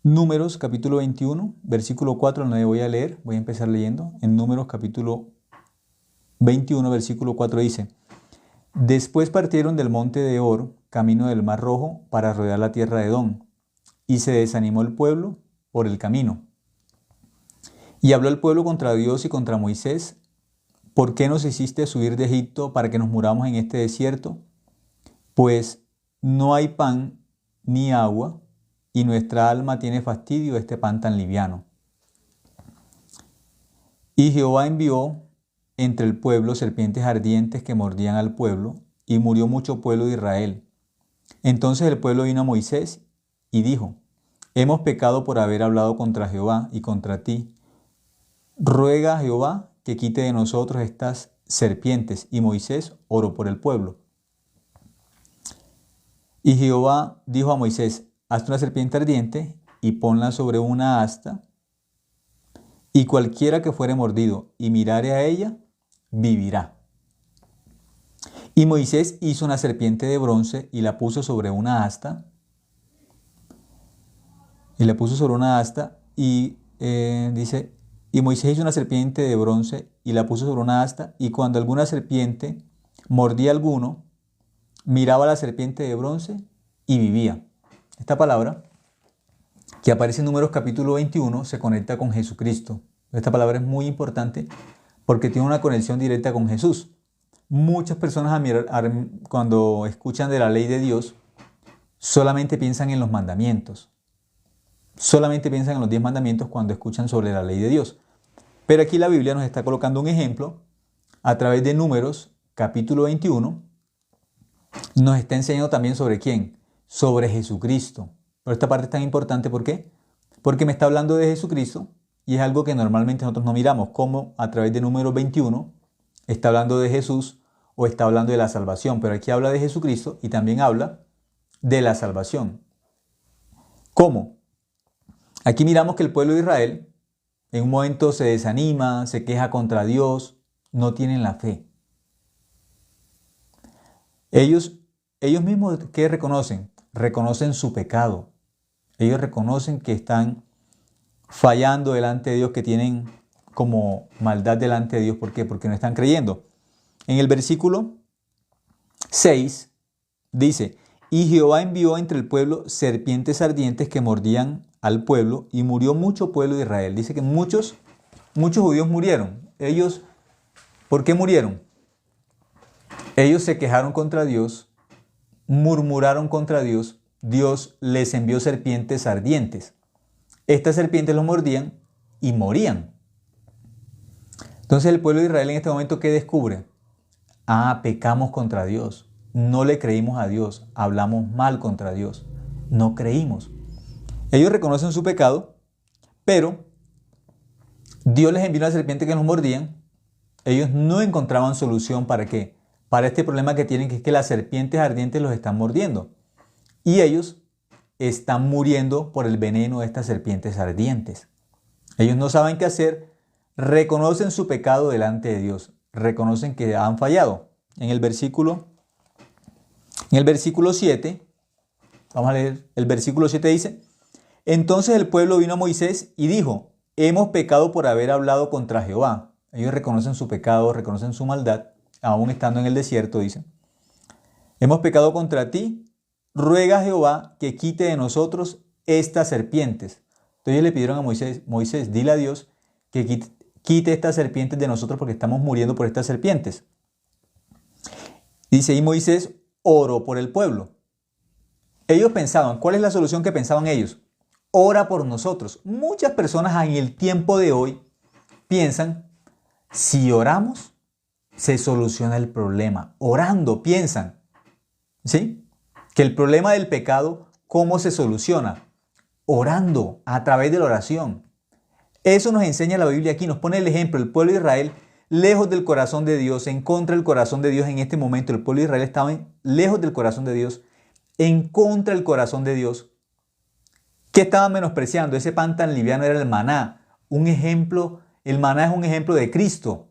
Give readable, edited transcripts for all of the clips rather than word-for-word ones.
Números capítulo 21, versículo 4 al 9 voy a leer, voy a empezar leyendo. En Números capítulo 21, versículo 4 dice: Después partieron del monte de Hor, camino del Mar Rojo, para rodear la tierra de Edom, y se desanimó el pueblo por el camino. Y habló el pueblo contra Dios y contra Moisés: ¿Por qué nos hiciste subir de Egipto para que nos muramos en este desierto? Pues no hay pan ni agua, y nuestra alma tiene fastidio de este pan tan liviano. Y Jehová envió entre el pueblo serpientes ardientes que mordían al pueblo, y murió mucho pueblo de Israel. Entonces el pueblo vino a Moisés y dijo: Hemos pecado por haber hablado contra Jehová y contra ti. Ruega a Jehová que quite de nosotros estas serpientes. Y Moisés oró por el pueblo. Y Jehová dijo a Moisés: Haz una serpiente ardiente y ponla sobre una asta, y cualquiera que fuere mordido y mirare a ella, vivirá. Y Moisés hizo una serpiente de bronce y la puso sobre una asta. Dice: y Moisés hizo una serpiente de bronce y la puso sobre una asta, y cuando alguna serpiente mordía a alguno, miraba a la serpiente de bronce y vivía. Esta palabra, que aparece en Números capítulo 21, se conecta con Jesucristo. Esta palabra es muy importante porque tiene una conexión directa con Jesús. Muchas personas cuando escuchan de la ley de Dios, solamente piensan en los mandamientos. Solamente piensan en los 10 mandamientos cuando escuchan sobre la ley de Dios. Pero aquí la Biblia nos está colocando un ejemplo a través de Números capítulo 21. Nos está enseñando también sobre quién, sobre Jesucristo. Pero esta parte es tan importante, ¿por qué? Porque me está hablando de Jesucristo y es algo que normalmente nosotros no miramos, como a través de Números 21 está hablando de Jesús o está hablando de la salvación. Pero aquí habla de Jesucristo y también habla de la salvación. ¿Cómo? Aquí miramos que el pueblo de Israel en un momento se desanima, se queja contra Dios, no tienen la fe. Ellos mismos, ¿qué reconocen? Reconocen su pecado. Ellos reconocen que están fallando delante de Dios, que tienen como maldad delante de Dios. ¿Por qué? Porque no están creyendo. En el versículo 6 dice: Y Jehová envió entre el pueblo serpientes ardientes que mordían al pueblo, y murió mucho pueblo de Israel. Dice que muchos judíos murieron. Ellos, ¿por qué murieron? Ellos se quejaron contra Dios, murmuraron contra Dios. Dios les envió serpientes ardientes. Estas serpientes los mordían y morían. Entonces el pueblo de Israel en este momento, ¿qué descubre? Pecamos contra Dios. No le creímos a Dios. Hablamos mal contra Dios. No creímos. Ellos reconocen su pecado, pero Dios les envió una serpiente que los mordían. Ellos no encontraban solución para qué. Para este problema que tienen, que es que las serpientes ardientes los están mordiendo. Y ellos están muriendo por el veneno de estas serpientes ardientes. Ellos no saben qué hacer, reconocen su pecado delante de Dios, reconocen que han fallado. En el versículo 7, vamos a leer, el versículo 7 dice: Entonces el pueblo vino a Moisés y dijo: Hemos pecado por haber hablado contra Jehová. Ellos reconocen su pecado, reconocen su maldad, aún estando en el desierto, dice: Hemos pecado contra ti. Ruega a Jehová que quite de nosotros estas serpientes. Entonces le pidieron a Moisés, dile a Dios que quite estas serpientes de nosotros porque estamos muriendo por estas serpientes. Dice, y Moisés oró por el pueblo. Ellos pensaban, ¿cuál es la solución que pensaban ellos? Ora por nosotros. Muchas personas en el tiempo de hoy piensan, si oramos, se soluciona el problema. Orando, piensan, ¿sí? Que el problema del pecado, ¿cómo se soluciona? Orando, a través de la oración. Eso nos enseña la Biblia aquí, nos pone el ejemplo, el pueblo de Israel lejos del corazón de Dios, en contra del corazón de Dios en este momento. El pueblo de Israel estaba lejos del corazón de Dios, en contra del corazón de Dios. ¿Qué estaban menospreciando? Ese pan tan liviano era el maná. Un ejemplo, el maná es un ejemplo de Cristo.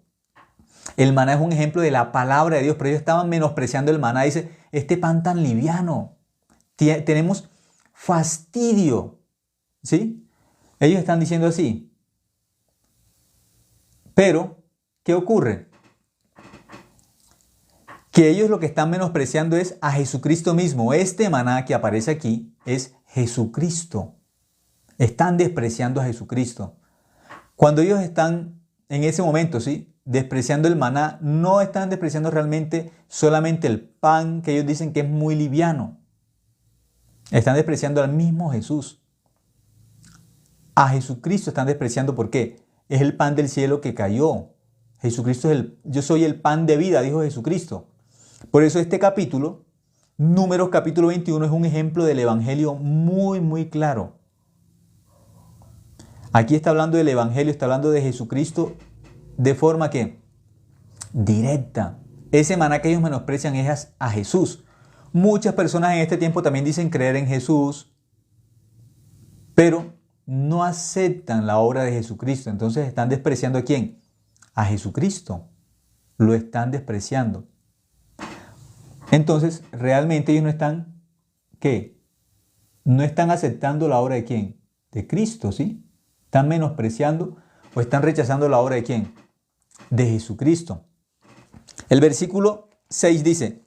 El maná es un ejemplo de la palabra de Dios, pero ellos estaban menospreciando el maná. Dice, este pan tan liviano, tenemos fastidio ¿sí? Ellos están diciendo así. Pero, ¿qué ocurre? Que ellos lo que están menospreciando es a Jesucristo mismo. Este maná que aparece aquí es Jesucristo. Están despreciando a Jesucristo. Cuando ellos están en ese momento, ¿sí?, despreciando el maná, no están despreciando realmente solamente el pan que ellos dicen que es muy liviano. Están despreciando al mismo Jesús. A Jesucristo están despreciando. ¿Por qué? Es el pan del cielo que cayó. Jesucristo es yo soy el pan de vida, dijo Jesucristo. Por eso este capítulo, Números capítulo 21, es un ejemplo del evangelio muy, muy claro. Aquí está hablando del evangelio, está hablando de Jesucristo de forma que directa. Ese maná que ellos menosprecian es a Jesús. Muchas personas en este tiempo también dicen creer en Jesús, pero no aceptan la obra de Jesucristo. Entonces están despreciando ¿a quién? A Jesucristo. Lo están despreciando. Entonces, realmente ellos no están, ¿qué? No están aceptando la obra de ¿quién? De Cristo, ¿sí? Están menospreciando o están rechazando la obra de ¿quién? De Jesucristo. El versículo 6 dice: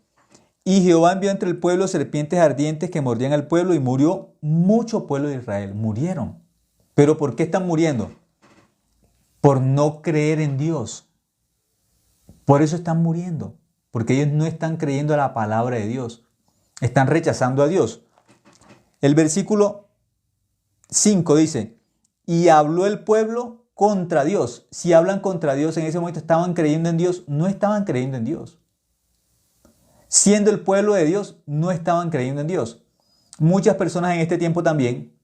y Jehová envió entre el pueblo serpientes ardientes que mordían al pueblo y murió mucho pueblo de Israel. Murieron. ¿Pero por qué están muriendo? Por no creer en Dios. Por eso están muriendo. Porque ellos no están creyendo a la palabra de Dios. Están rechazando a Dios. El versículo 5 dice: y habló el pueblo contra Dios. Si hablan contra Dios en ese momento, ¿estaban creyendo en Dios? No estaban creyendo en Dios. Siendo el pueblo de Dios, no estaban creyendo en Dios. Muchas personas en este tiempo también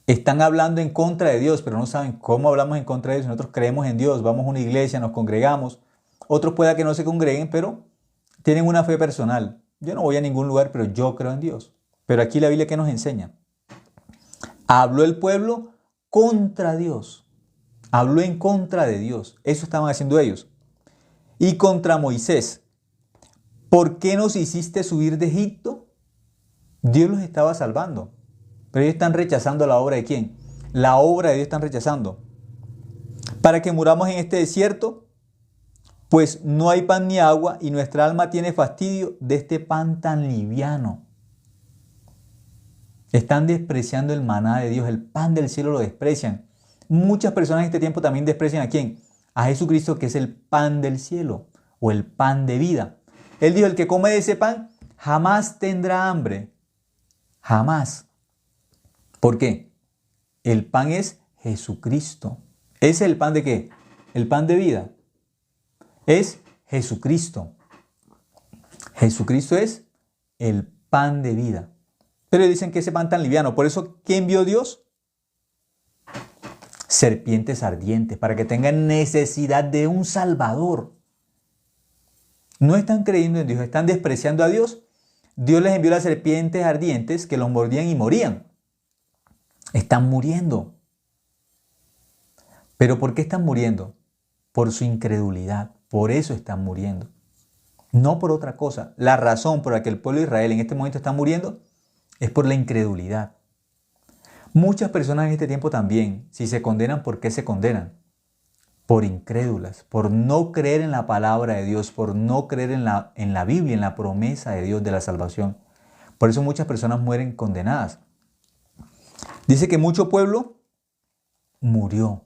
están hablando en contra de Dios, pero no saben cómo hablamos en contra de Dios. Nosotros creemos en Dios, vamos a una iglesia, nos congregamos. Otros pueda que no se congreguen, pero tienen una fe personal. Yo no voy a ningún lugar, pero yo creo en Dios. Pero aquí la Biblia, ¿qué nos enseña? Habló el pueblo contra Dios. Habló en contra de Dios. Eso estaban haciendo ellos. Y contra Moisés. ¿Por qué nos hiciste subir de Egipto? Dios los estaba salvando. Pero ellos están rechazando la obra de ¿quién? La obra de Dios están rechazando. Para que muramos en este desierto, pues no hay pan ni agua y nuestra alma tiene fastidio de este pan tan liviano. Están despreciando el maná de Dios, el pan del cielo lo desprecian. Muchas personas en este tiempo también desprecian ¿a quién? A Jesucristo, que es el pan del cielo o el pan de vida. Él dijo: el que come de ese pan jamás tendrá hambre. Jamás. ¿Por qué? El pan es Jesucristo. ¿Es el pan de qué? El pan de vida. Es Jesucristo. Jesucristo es el pan de vida. Pero dicen que ese pan tan liviano. Por eso, ¿qué envió Dios? Serpientes ardientes, para que tengan necesidad de un Salvador. No están creyendo en Dios, están despreciando a Dios. Dios les envió las serpientes ardientes que los mordían y morían. Están muriendo. ¿Pero por qué están muriendo? Por su incredulidad. Por eso están muriendo. No por otra cosa. La razón por la que el pueblo de Israel en este momento está muriendo es por la incredulidad. Muchas personas en este tiempo también, si se condenan, ¿por qué se condenan? Por incrédulas, por no creer en la palabra de Dios, por no creer en la Biblia, en la promesa de Dios de la salvación. Por eso muchas personas mueren condenadas. Dice que mucho pueblo murió.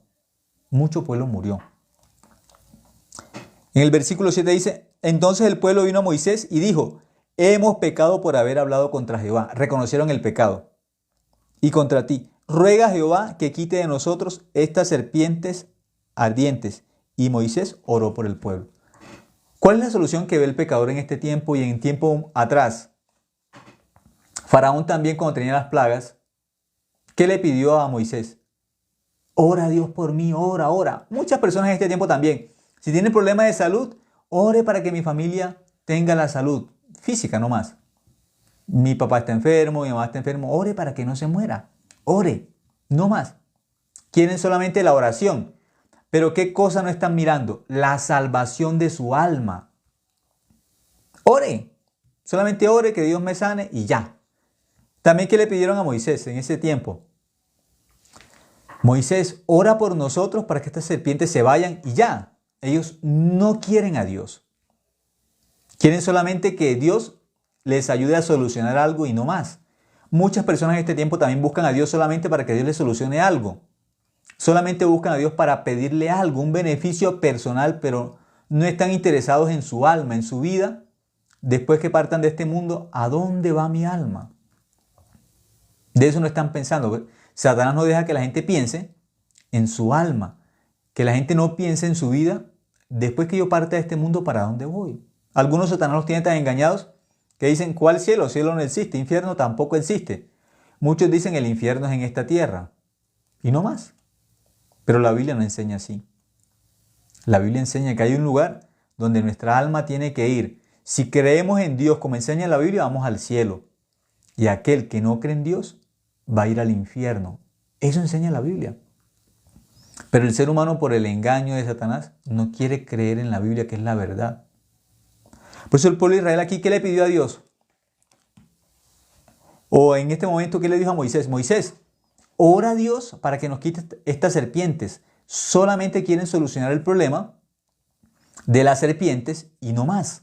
Mucho pueblo murió. En el versículo 7 dice: entonces el pueblo vino a Moisés y dijo: hemos pecado por haber hablado contra Jehová. Reconocieron el pecado. Y contra ti, ruega a Jehová que quite de nosotros estas serpientes ardientes. Y Moisés oró por el pueblo. ¿Cuál es la solución que ve el pecador en este tiempo y en tiempo atrás? Faraón también, cuando tenía las plagas, ¿qué le pidió a Moisés? Ora a Dios por mí, ora, ora. Muchas personas en este tiempo también. Si tienen problemas de salud, ore para que mi familia tenga la salud física, no más. Mi papá está enfermo, mi mamá está enfermo. Ore para que no se muera. Ore, no más. Quieren solamente la oración. Pero ¿qué cosa no están mirando? La salvación de su alma. Ore. Solamente ore, que Dios me sane y ya. También, ¿qué le pidieron a Moisés en ese tiempo? Moisés, ora por nosotros para que estas serpientes se vayan y ya. Ellos no quieren a Dios. Quieren solamente que Dios les ayude a solucionar algo y no más. Muchas personas en este tiempo también buscan a Dios solamente para que Dios les solucione algo. Solamente buscan a Dios para pedirle algo, un beneficio personal, pero no están interesados en su alma, en su vida. Después que partan de este mundo, ¿a dónde va mi alma? De eso no están pensando. Satanás no deja que la gente piense en su alma, que la gente no piense en su vida. Después que yo parte de este mundo, ¿para dónde voy? Algunos Satanás los tienen tan engañados que dicen, ¿cuál cielo? Cielo no existe, infierno tampoco existe. Muchos dicen el infierno es en esta tierra y no más. Pero la Biblia no enseña así. La Biblia enseña que hay un lugar donde nuestra alma tiene que ir. Si creemos en Dios, como enseña la Biblia, vamos al cielo. Y aquel que no cree en Dios va a ir al infierno. Eso enseña la Biblia. Pero el ser humano, por el engaño de Satanás, no quiere creer en la Biblia, que es la verdad. Por eso el pueblo de Israel aquí, ¿qué le pidió a Dios? O en este momento, ¿qué le dijo a Moisés? Moisés, ora a Dios para que nos quite estas serpientes. Solamente quieren solucionar el problema de las serpientes y no más.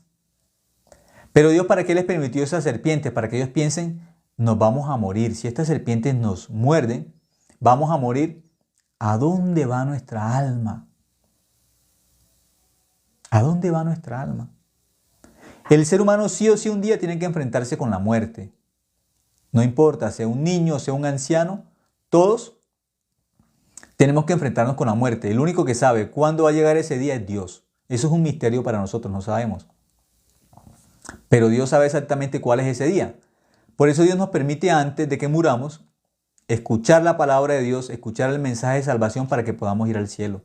Pero Dios, ¿para qué les permitió esas serpientes? Para que ellos piensen, nos vamos a morir. Si estas serpientes nos muerden, vamos a morir. ¿A dónde va nuestra alma? ¿A dónde va nuestra alma? El ser humano sí o sí un día tiene que enfrentarse con la muerte. No importa, sea un niño, sea un anciano, todos tenemos que enfrentarnos con la muerte. El único que sabe cuándo va a llegar ese día es Dios. Eso es un misterio para nosotros, no sabemos. Pero Dios sabe exactamente cuál es ese día. Por eso Dios nos permite, antes de que muramos, escuchar la palabra de Dios, escuchar el mensaje de salvación para que podamos ir al cielo.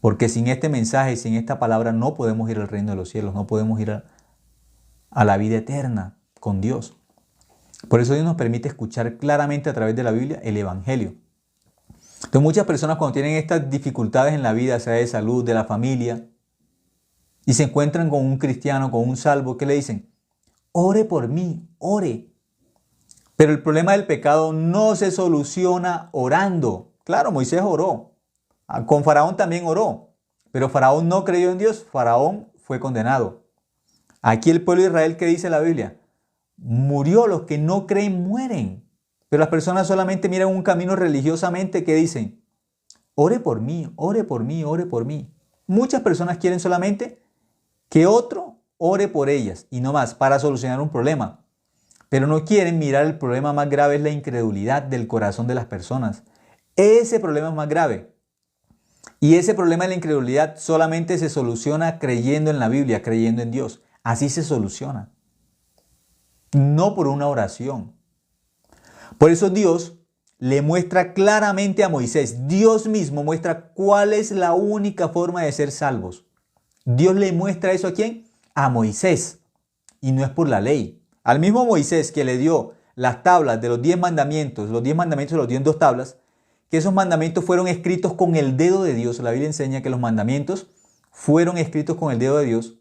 Porque sin este mensaje, sin esta palabra, no podemos ir al reino de los cielos, no podemos ir a la vida eterna con Dios. Por eso Dios nos permite escuchar claramente a través de la Biblia el Evangelio. Entonces muchas personas, cuando tienen estas dificultades en la vida, sea de salud, de la familia, y se encuentran con un cristiano, con un salvo, ¿qué le dicen? Ore por mí, ore. Pero el problema del pecado no se soluciona orando. Claro, Moisés oró. Con Faraón también oró. Pero Faraón no creyó en Dios. Faraón fue condenado. Aquí el pueblo de Israel, ¿qué dice la Biblia? Murió, los que no creen mueren. Pero las personas solamente miran un camino religiosamente que dicen, ore por mí, ore por mí, ore por mí. Muchas personas quieren solamente que otro ore por ellas y no más para solucionar un problema. Pero no quieren mirar el problema más grave, es la incredulidad del corazón de las personas. Ese problema es más grave. Y ese problema de la incredulidad solamente se soluciona creyendo en la Biblia, creyendo en Dios. Así se soluciona. No por una oración. Por eso Dios le muestra claramente a Moisés, Dios mismo muestra cuál es la única forma de ser salvos. Dios le muestra eso ¿a quién? A Moisés. Y no es por la ley. Al mismo Moisés que le dio las tablas de los 10 mandamientos, los 10 mandamientos los dio en 2 tablas, que esos mandamientos fueron escritos con el dedo de Dios. La Biblia enseña que los mandamientos fueron escritos con el dedo de Dios.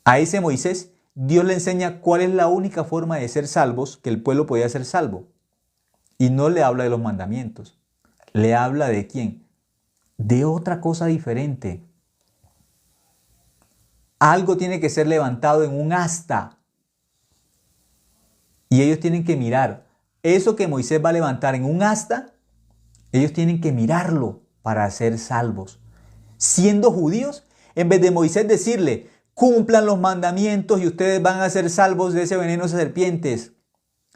A ese Moisés, Dios le enseña cuál es la única forma de ser salvos, que el pueblo podía ser salvo. Y no le habla de los mandamientos. Le habla de quién? De otra cosa diferente. Algo tiene que ser levantado en un asta. Y ellos tienen que mirar. Eso que Moisés va a levantar en un asta, ellos tienen que mirarlo para ser salvos. Siendo judíos, en vez de Moisés decirle, cumplan los mandamientos y ustedes van a ser salvos de ese veneno de serpientes.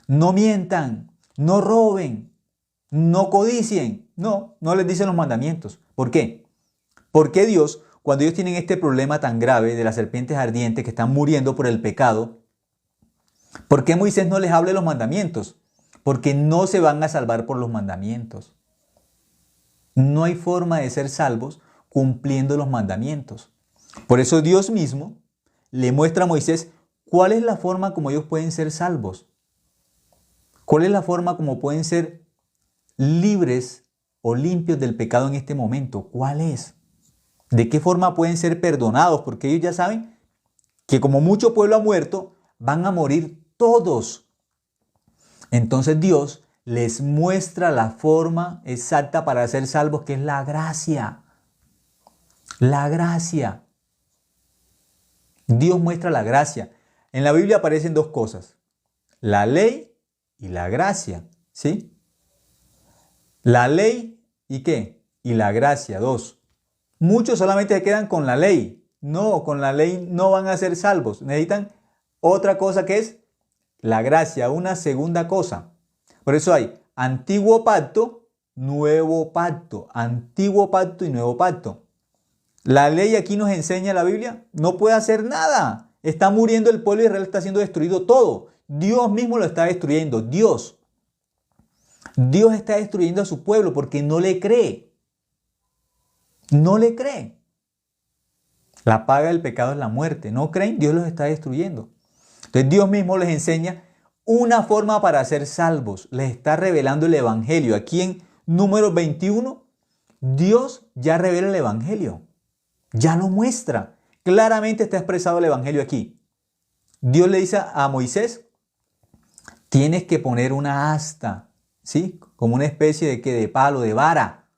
No mientan, no roben, no codicien. No, no les dicen los mandamientos. ¿Por qué? Porque Dios, cuando ellos tienen este problema tan grave de las serpientes ardientes que están muriendo por el pecado, ¿por qué Moisés no les habla de los mandamientos? Porque no se van a salvar por los mandamientos. No hay forma de ser salvos cumpliendo los mandamientos. Por eso Dios mismo le muestra a Moisés cuál es la forma como ellos pueden ser salvos. ¿Cuál es la forma como pueden ser libres o limpios del pecado en este momento? ¿Cuál es? ¿De qué forma pueden ser perdonados? Porque ellos ya saben que como mucho pueblo ha muerto, van a morir todos. Entonces Dios les muestra la forma exacta para ser salvos, que es la gracia. La gracia. Dios muestra la gracia. En la Biblia aparecen dos cosas: la ley y la gracia. ¿Sí? La ley y ¿qué? Y la gracia, dos. Muchos solamente se quedan con la ley. No, con la ley no van a ser salvos. Necesitan otra cosa, que es la gracia, una segunda cosa. Por eso hay antiguo pacto, nuevo pacto. Antiguo pacto y nuevo pacto. La ley aquí nos enseña la Biblia, no puede hacer nada. Está muriendo el pueblo de Israel, está siendo destruido todo. Dios mismo lo está destruyendo. Dios está destruyendo a su pueblo porque no le cree. No le cree. La paga del pecado es la muerte. ¿No creen? Dios los está destruyendo. Entonces Dios mismo les enseña una forma para ser salvos. Les está revelando el Evangelio. Aquí en Números 21, Dios ya revela el Evangelio. Ya lo muestra. Claramente está expresado el Evangelio aquí. Dios le dice a Moisés: tienes que poner una asta, ¿sí? Como una especie de palo, de vara.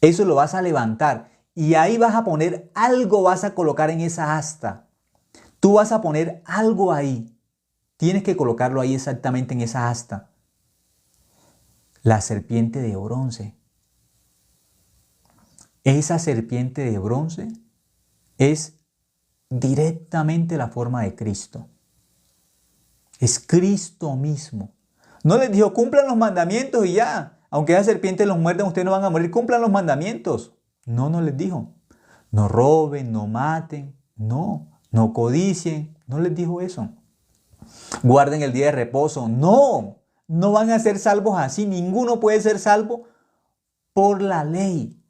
Eso lo vas a levantar y ahí vas a poner algo, vas a colocar en esa asta. Tú vas a poner algo ahí. Tienes que colocarlo ahí exactamente en esa asta. La serpiente de bronce. Esa serpiente de bronce es directamente la forma de Cristo. Es Cristo mismo. No les dijo: cumplan los mandamientos y ya. Aunque esa serpiente los muerdan, ustedes no van a morir. Cumplan los mandamientos. No les dijo. No roben, no maten, no codicien. No les dijo eso. Guarden el día de reposo. No van a ser salvos así. Ninguno puede ser salvo por la ley.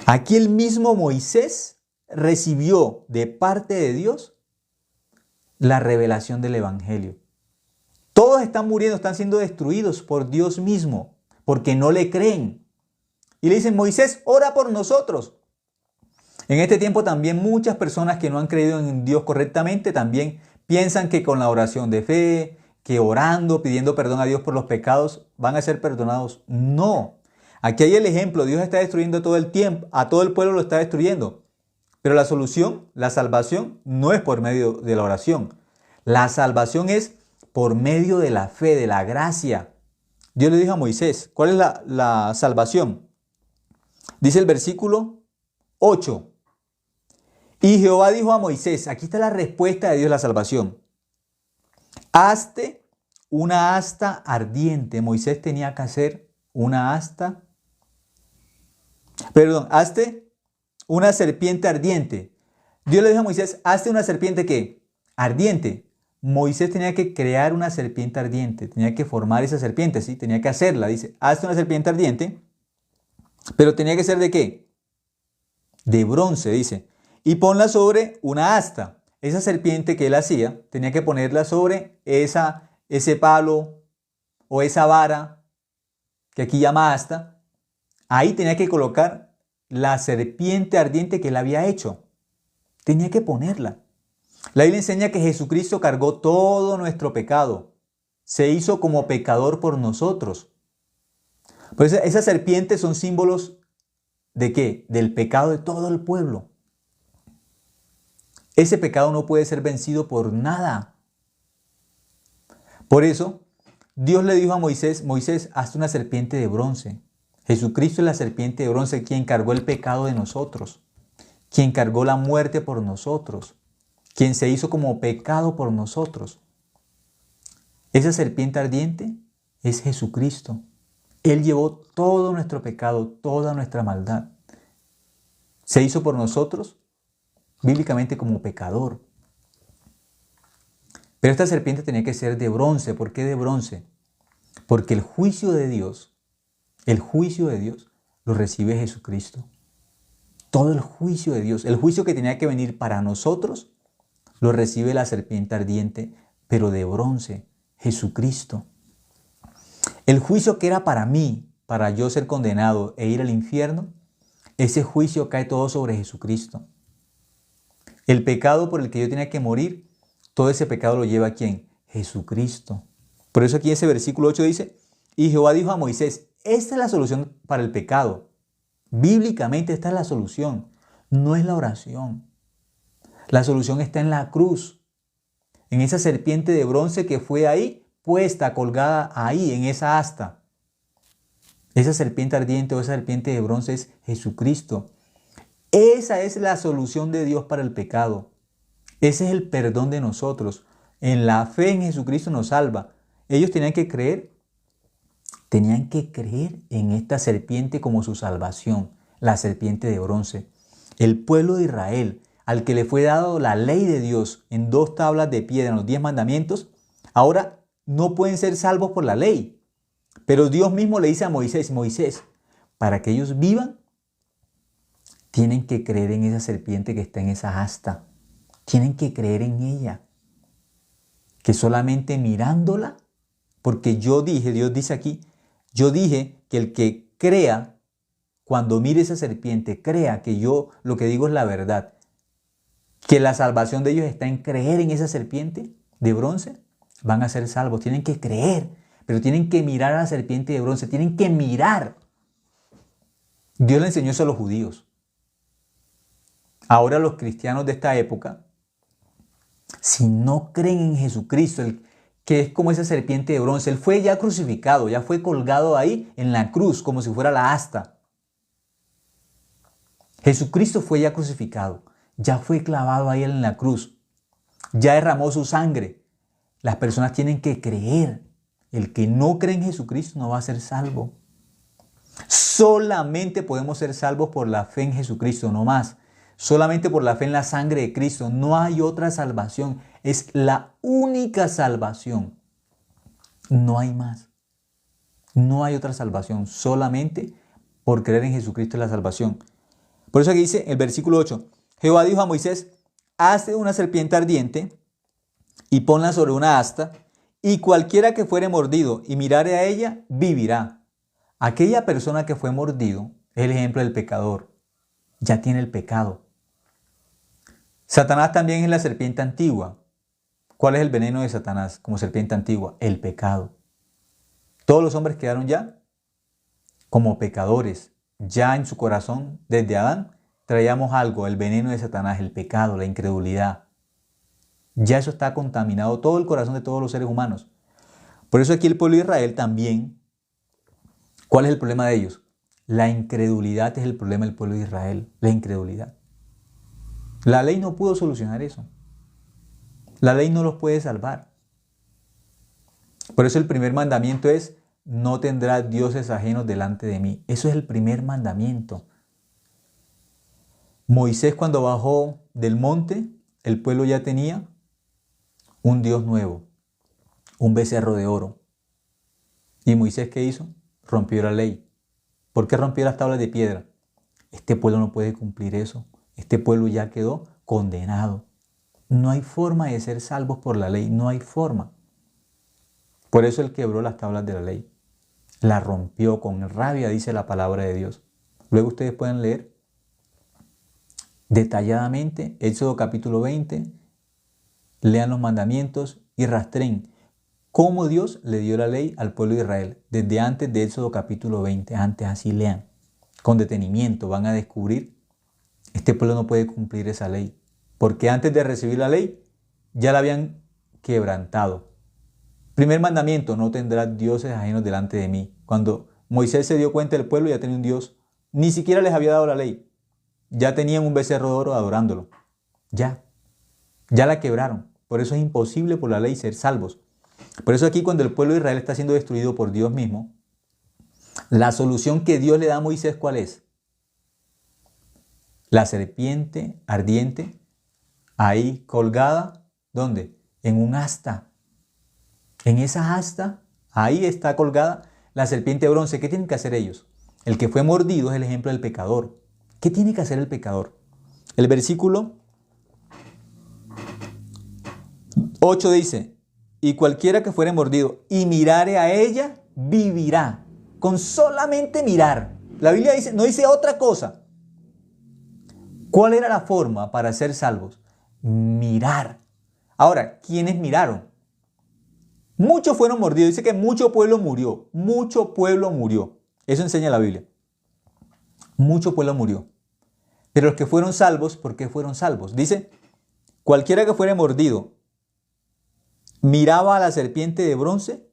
Aquí el mismo Moisés recibió de parte de Dios la revelación del Evangelio. Todos están muriendo, están siendo destruidos por Dios mismo, porque no le creen. Y le dicen: Moisés, ora por nosotros. En este tiempo también muchas personas que no han creído en Dios correctamente también piensan que con la oración de fe, que orando, pidiendo perdón a Dios por los pecados, van a ser perdonados. No. Aquí hay el ejemplo. Dios está destruyendo todo el tiempo, a todo el pueblo lo está destruyendo. Pero la solución, la salvación, no es por medio de la oración. La salvación es por medio de la fe, de la gracia. Dios le dijo a Moisés: ¿cuál es la salvación? Dice el versículo 8. Y Jehová dijo a Moisés, aquí está la respuesta de Dios, la salvación: hazte una asta ardiente. Moisés tenía que hacer una asta. Hazte una serpiente ardiente. Dios le dijo a Moisés: hazte una serpiente ¿qué? Ardiente. Moisés tenía que crear una serpiente ardiente, tenía que formar esa serpiente, ¿sí? Tenía que hacerla. Dice: hazte una serpiente ardiente, pero tenía que ser ¿de qué? De bronce, dice. Y ponla sobre una asta. Esa serpiente que él hacía, tenía que ponerla sobre ese palo o esa vara, que aquí llama asta. Ahí tenía que colocar la serpiente ardiente que él había hecho. Tenía que ponerla. La Biblia enseña que Jesucristo cargó todo nuestro pecado. Se hizo como pecador por nosotros. Por eso esas serpientes son símbolos ¿de qué? Del pecado de todo el pueblo. Ese pecado no puede ser vencido por nada. Por eso, Dios le dijo a Moisés: Moisés, hazte una serpiente de bronce. Jesucristo es la serpiente de bronce, quien cargó el pecado de nosotros, quien cargó la muerte por nosotros, quien se hizo como pecado por nosotros. Esa serpiente ardiente es Jesucristo. Él llevó todo nuestro pecado, toda nuestra maldad. Se hizo por nosotros bíblicamente como pecador. Pero esta serpiente tenía que ser de bronce. ¿Por qué de bronce? Porque el juicio de Dios lo recibe Jesucristo. Todo el juicio de Dios, el juicio que tenía que venir para nosotros, lo recibe la serpiente ardiente, pero de bronce, Jesucristo. El juicio que era para mí, para yo ser condenado e ir al infierno, ese juicio cae todo sobre Jesucristo. El pecado por el que yo tenía que morir, todo ese pecado lo lleva ¿quién? Jesucristo. Por eso aquí ese versículo 8 dice, y Jehová dijo a Moisés, esta es la solución para el pecado. Bíblicamente esta es la solución, no es la oración. La solución está en la cruz, en esa serpiente de bronce que fue ahí, puesta, colgada ahí, en esa asta. Esa serpiente ardiente o esa serpiente de bronce es Jesucristo. Esa es la solución de Dios para el pecado. Ese es el perdón de nosotros. En la fe en Jesucristo nos salva. Ellos tenían que creer en esta serpiente como su salvación, la serpiente de bronce. El pueblo de Israel, al que le fue dado la ley de Dios en 2 tablas de piedra, en los 10 mandamientos, ahora no pueden ser salvos por la ley. Pero Dios mismo le dice a Moisés, Moisés, para que ellos vivan, tienen que creer en esa serpiente que está en esa asta. Tienen que creer en ella. Que solamente mirándola, porque Dios dice aquí, yo dije que el que crea, cuando mire esa serpiente, crea que yo lo que digo es la verdad, que la salvación de ellos está en creer en esa serpiente de bronce, van a ser salvos. Tienen que creer, pero tienen que mirar a la serpiente de bronce, tienen que mirar. Dios le enseñó eso a los judíos. Ahora los cristianos de esta época, si no creen en Jesucristo, que es como esa serpiente de bronce, Él fue ya crucificado, ya fue colgado ahí en la cruz, como si fuera la asta. Jesucristo fue ya crucificado, ya fue clavado ahí en la cruz, ya derramó su sangre. Las personas tienen que creer. El que no cree en Jesucristo no va a ser salvo. Solamente podemos ser salvos por la fe en Jesucristo, no más. Solamente por la fe en la sangre de Cristo. No hay otra salvación. Es la única salvación. No hay más. No hay otra salvación. Solamente por creer en Jesucristo es la salvación. Por eso aquí dice el versículo 8. Jehová dijo a Moisés, hazte una serpiente ardiente y ponla sobre una asta, y cualquiera que fuere mordido y mirare a ella, vivirá. Aquella persona que fue mordido es el ejemplo del pecador. Ya tiene el pecado. Satanás también es la serpiente antigua. ¿Cuál es el veneno de Satanás como serpiente antigua? El pecado. Todos los hombres quedaron ya como pecadores. Ya en su corazón, desde Adán, traíamos algo, el veneno de Satanás, el pecado, la incredulidad. Ya eso está contaminado todo el corazón de todos los seres humanos. Por eso aquí el pueblo de Israel también, ¿cuál es el problema de ellos? La incredulidad es el problema del pueblo de Israel, la incredulidad. La ley no pudo solucionar eso. La ley no los puede salvar. Por eso el primer mandamiento es, no tendrás dioses ajenos delante de mí. Eso es el primer mandamiento. Moisés cuando bajó del monte, el pueblo ya tenía un Dios nuevo, un becerro de oro. ¿Y Moisés qué hizo? Rompió la ley. ¿Por qué rompió las tablas de piedra? Este pueblo no puede cumplir eso. Este pueblo ya quedó condenado. No hay forma de ser salvos por la ley, no hay forma. Por eso él quebró las tablas de la ley. La rompió con rabia, dice la palabra de Dios. Luego ustedes pueden leer detalladamente Éxodo capítulo 20, lean los mandamientos y rastreen cómo Dios le dio la ley al pueblo de Israel. Desde antes de Éxodo capítulo 20, antes así lean. Con detenimiento van a descubrir, este pueblo no puede cumplir esa ley. Porque antes de recibir la ley, ya la habían quebrantado. Primer mandamiento, no tendrás dioses ajenos delante de mí. Cuando Moisés se dio cuenta del pueblo, ya tenía un Dios. Ni siquiera les había dado la ley. Ya tenían un becerro de oro adorándolo. Ya la quebraron. Por eso es imposible por la ley ser salvos. Por eso aquí cuando el pueblo de Israel está siendo destruido por Dios mismo, la solución que Dios le da a Moisés, ¿cuál es? La serpiente ardiente, ahí colgada, ¿dónde? En un asta. En esa asta, ahí está colgada la serpiente de bronce. ¿Qué tienen que hacer ellos? El que fue mordido es el ejemplo del pecador. ¿Qué tiene que hacer el pecador? El versículo 8 dice, y cualquiera que fuere mordido y mirare a ella, vivirá. Con solamente mirar. La Biblia dice, no dice otra cosa. ¿Cuál era la forma para ser salvos? Mirar. Ahora, ¿quiénes miraron? Muchos fueron mordidos. Dice que mucho pueblo murió. Mucho pueblo murió. Eso enseña la Biblia. Mucho pueblo murió. Pero los que fueron salvos, ¿por qué fueron salvos? Dice, cualquiera que fuera mordido, miraba a la serpiente de bronce.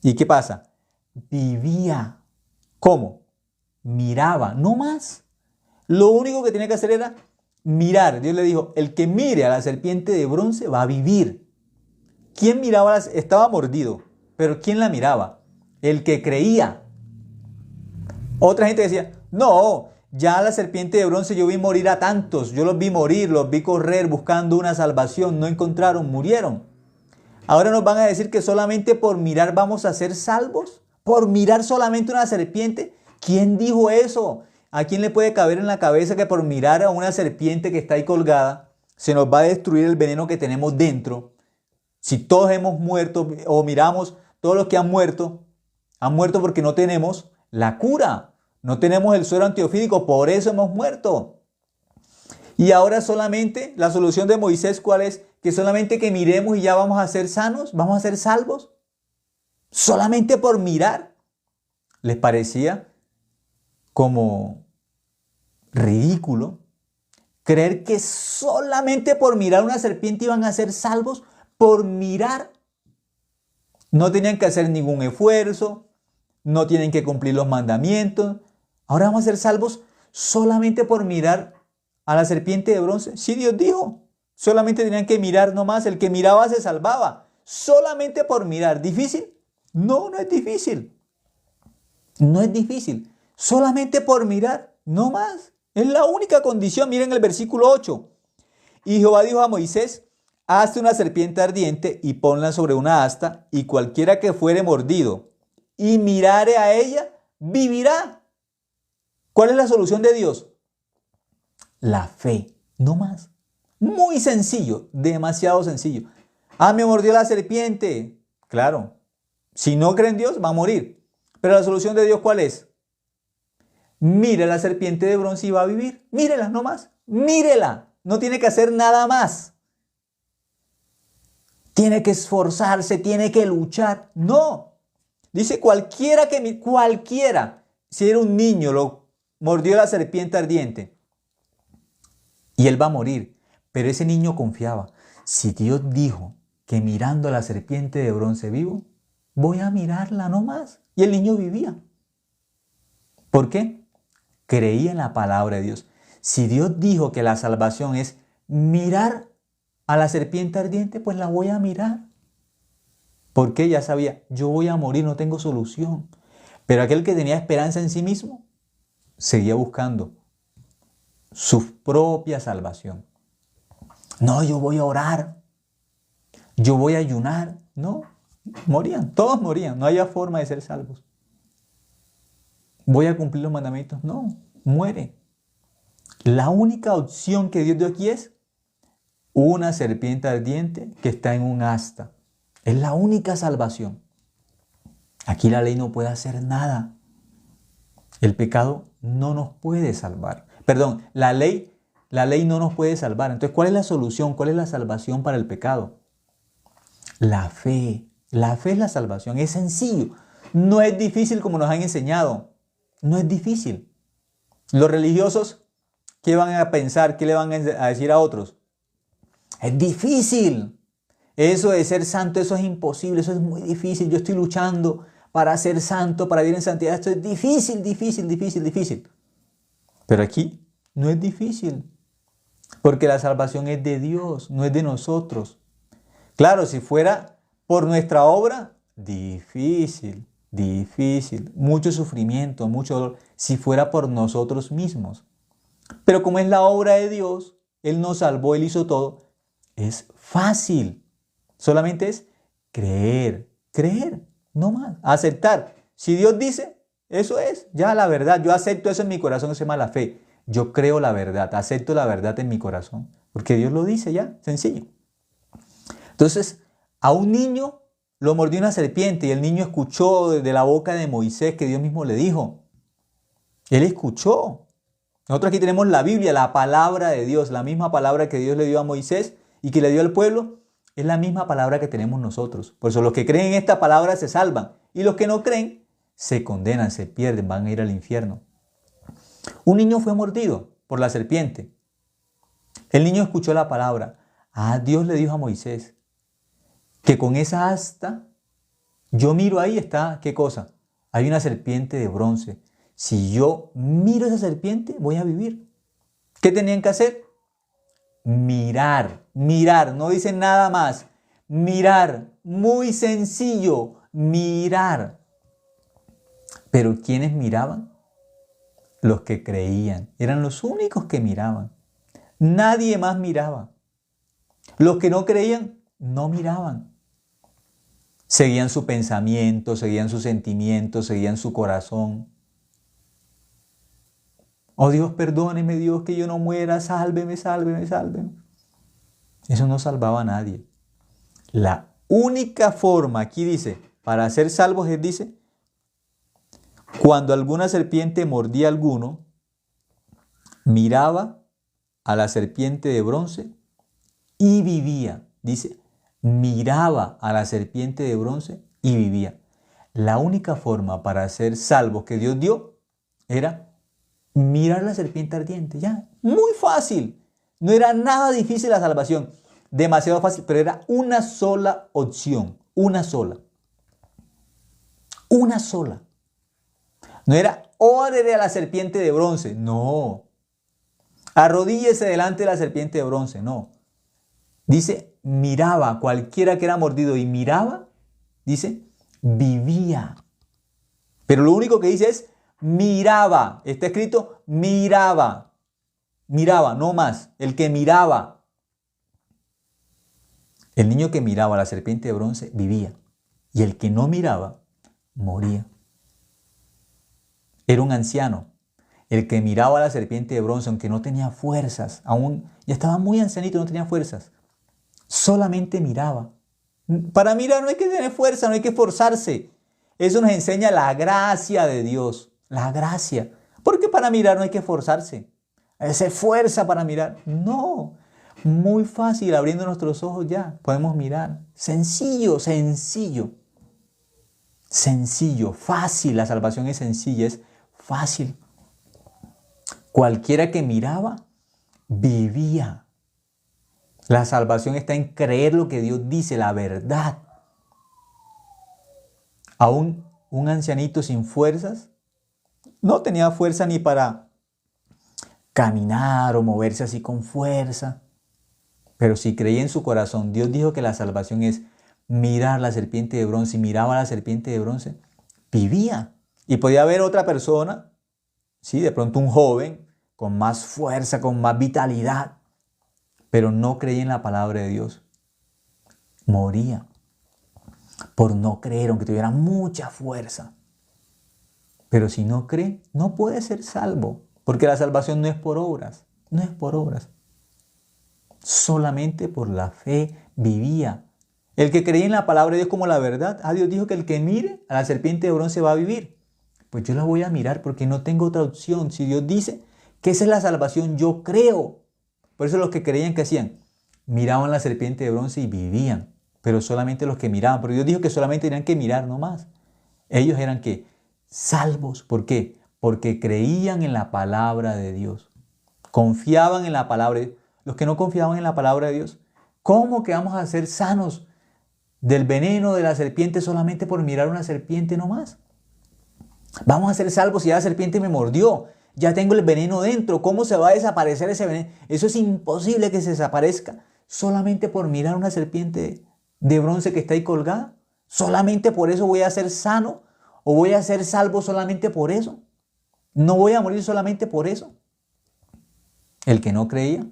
¿Y qué pasa? Vivía. ¿Cómo? Miraba, no más. Lo único que tenía que hacer era mirar. Dios le dijo, el que mire a la serpiente de bronce va a vivir. ¿Quién miraba? Estaba mordido, pero ¿quién la miraba? El que creía. Otra gente decía, no, ya la serpiente de bronce yo vi morir a tantos, yo los vi morir, los vi correr buscando una salvación, no encontraron, murieron. Ahora nos van a decir que solamente por mirar vamos a ser salvos, por mirar solamente una serpiente. ¿Quién dijo eso? ¿A quién le puede caber en la cabeza que por mirar a una serpiente que está ahí colgada se nos va a destruir el veneno que tenemos dentro? Si todos hemos muerto o miramos todos los que han muerto porque no tenemos la cura, no tenemos el suero antiofídico, por eso hemos muerto. Y ahora solamente la solución de Moisés, ¿cuál es? Que solamente que miremos y ya vamos a ser sanos, vamos a ser salvos. Solamente por mirar. ¿Les parecía como ridículo creer que solamente por mirar una serpiente iban a ser salvos? Por mirar. No tenían que hacer ningún esfuerzo, no tienen que cumplir los mandamientos. Ahora vamos a ser salvos solamente por mirar a la serpiente de bronce. Sí, Dios dijo, solamente tenían que mirar nomás. El que miraba se salvaba. Solamente por mirar. ¿Difícil? No, no es difícil. No es difícil. Solamente por mirar, no más. Es la única condición. Miren el versículo 8. Y Jehová dijo a Moisés, hazte una serpiente ardiente y ponla sobre una asta, y cualquiera que fuere mordido y mirare a ella, vivirá. ¿Cuál es la solución de Dios? La fe, no más. Muy sencillo, demasiado sencillo. Ah, me mordió la serpiente. Claro, si no cree en Dios, va a morir. Pero la solución de Dios, ¿cuál es? Mire la serpiente de bronce y va a vivir. Mírela, no más. Mírela. No tiene que hacer nada más. Tiene que esforzarse, tiene que luchar. No. Dice cualquiera, si era un niño, lo mordió la serpiente ardiente y él va a morir. Pero ese niño confiaba. Si Dios dijo que mirando a la serpiente de bronce vivo, voy a mirarla no más. Y el niño vivía. ¿Por qué? Creía en la palabra de Dios. Si Dios dijo que la salvación es mirar a la serpiente ardiente, pues la voy a mirar. Porque ya sabía, yo voy a morir, no tengo solución. Pero aquel que tenía esperanza en sí mismo, seguía buscando su propia salvación. No, yo voy a orar, yo voy a ayunar. No, morían, todos morían, no había forma de ser salvos. ¿Voy a cumplir los mandamientos? No, muere. La única opción que Dios dio aquí es una serpiente ardiente que está en un asta. Es la única salvación. Aquí la ley no puede hacer nada. El pecado no nos puede salvar. Perdón, la ley no nos puede salvar. Entonces, ¿cuál es la solución? ¿Cuál es la salvación para el pecado? La fe. La fe es la salvación. Es sencillo. No es difícil como nos han enseñado. No es difícil. Los religiosos, ¿qué van a pensar? ¿Qué le van a decir a otros? Es difícil. Eso de ser santo, eso es imposible, eso es muy difícil. Yo estoy luchando para ser santo, para vivir en santidad. Esto es difícil, difícil, difícil, difícil. Pero aquí no es difícil. Porque la salvación es de Dios, no es de nosotros. Claro, si fuera por nuestra obra, difícil, difícil. Mucho sufrimiento, mucho dolor. Si fuera por nosotros mismos. Pero como es la obra de Dios, Él nos salvó, Él hizo todo. Es fácil. Solamente es creer, no más, aceptar. Si Dios dice, eso es, ya la verdad, yo acepto eso en mi corazón, se llama la fe. Yo creo la verdad, acepto la verdad en mi corazón, porque Dios lo dice ya, sencillo. Entonces, a un niño lo mordió una serpiente y el niño escuchó de la boca de Moisés que Dios mismo le dijo. Él escuchó. Nosotros aquí tenemos la Biblia, la palabra de Dios, la misma palabra que Dios le dio a Moisés y que le dio al pueblo. es la misma palabra que tenemos nosotros. Por eso los que creen en esta palabra se salvan y los que no creen se condenan, se pierden, van a ir al infierno. Un niño fue mordido por la serpiente. El niño escuchó la palabra. Dios le dijo a Moisés que con esa asta, yo miro ahí está, ¿qué cosa? Hay una serpiente de bronce. Si yo miro esa serpiente, voy a vivir. ¿Qué tenían que hacer? Mirar, mirar, no dicen nada más. Mirar, muy sencillo, mirar. Pero ¿quiénes miraban? Los que creían. Eran los únicos que miraban. Nadie más miraba. Los que no creían, no miraban. Seguían su pensamiento, seguían sus sentimientos, seguían su corazón. Oh Dios, perdóneme Dios, que yo no muera, sálveme, sálveme, sálveme. Eso no salvaba a nadie. La única forma, aquí dice, para ser salvos es, dice, cuando alguna serpiente mordía a alguno, miraba a la serpiente de bronce y vivía. Dice, miraba a la serpiente de bronce y vivía. La única forma para ser salvos que Dios dio era mirar la serpiente ardiente. Ya, muy fácil. No era nada difícil la salvación. Demasiado fácil, pero era una sola opción. Una sola. Una sola. No era órale a la serpiente de bronce. No. Arrodíllese delante de la serpiente de bronce. No. Dice, miraba, cualquiera que era mordido y miraba, dice, vivía. Pero lo único que dice es, miraba. Está escrito, miraba. Miraba, no más. El que miraba. El niño que miraba a la serpiente de bronce vivía. Y el que no miraba, moría. Era un anciano. El que miraba a la serpiente de bronce, aunque no tenía fuerzas, aún ya estaba muy ancianito, no tenía fuerzas. Solamente miraba. Para mirar no hay que tener fuerza, no hay que esforzarse. Eso nos enseña la gracia de Dios. La gracia. Porque para mirar no hay que esforzarse. Hacer fuerza para mirar. No. Muy fácil, abriendo nuestros ojos ya podemos mirar. Sencillo, sencillo. Sencillo, fácil. La salvación es sencilla, es fácil. Cualquiera que miraba, vivía. La salvación está en creer lo que Dios dice, la verdad. Aún un ancianito sin fuerzas, no tenía fuerza ni para caminar o moverse así con fuerza. Pero si creía en su corazón, Dios dijo que la salvación es mirar la serpiente de bronce. Y miraba a la serpiente de bronce, vivía. Y podía haber otra persona, sí, de pronto un joven, con más fuerza, con más vitalidad, pero no creía en la palabra de Dios. Moría por no creer, aunque tuviera mucha fuerza. Pero si no cree, no puede ser salvo, porque la salvación no es por obras, no es por obras. Solamente por la fe vivía. El que creía en la palabra de Dios como la verdad, Dios dijo que el que mire a la serpiente de bronce va a vivir. Pues yo la voy a mirar porque no tengo otra opción. Si Dios dice que esa es la salvación, yo creo. Por eso los que creían, ¿qué hacían? Miraban la serpiente de bronce y vivían. Pero solamente los que miraban. Pero Dios dijo que solamente tenían que mirar, no más. Ellos eran ¿qué? Salvos. ¿Por qué? Porque creían en la palabra de Dios. Confiaban en la palabra de Dios. Los que no confiaban en la palabra de Dios, ¿cómo que vamos a ser sanos del veneno de la serpiente solamente por mirar una serpiente no más? Vamos a ser salvos si ya la serpiente me mordió. Ya tengo el veneno dentro. ¿Cómo se va a desaparecer ese veneno? Eso es imposible que se desaparezca solamente por mirar una serpiente de bronce que está ahí colgada. ¿Solamente por eso voy a ser sano? ¿O voy a ser salvo solamente por eso? ¿No voy a morir solamente por eso? El que no creía,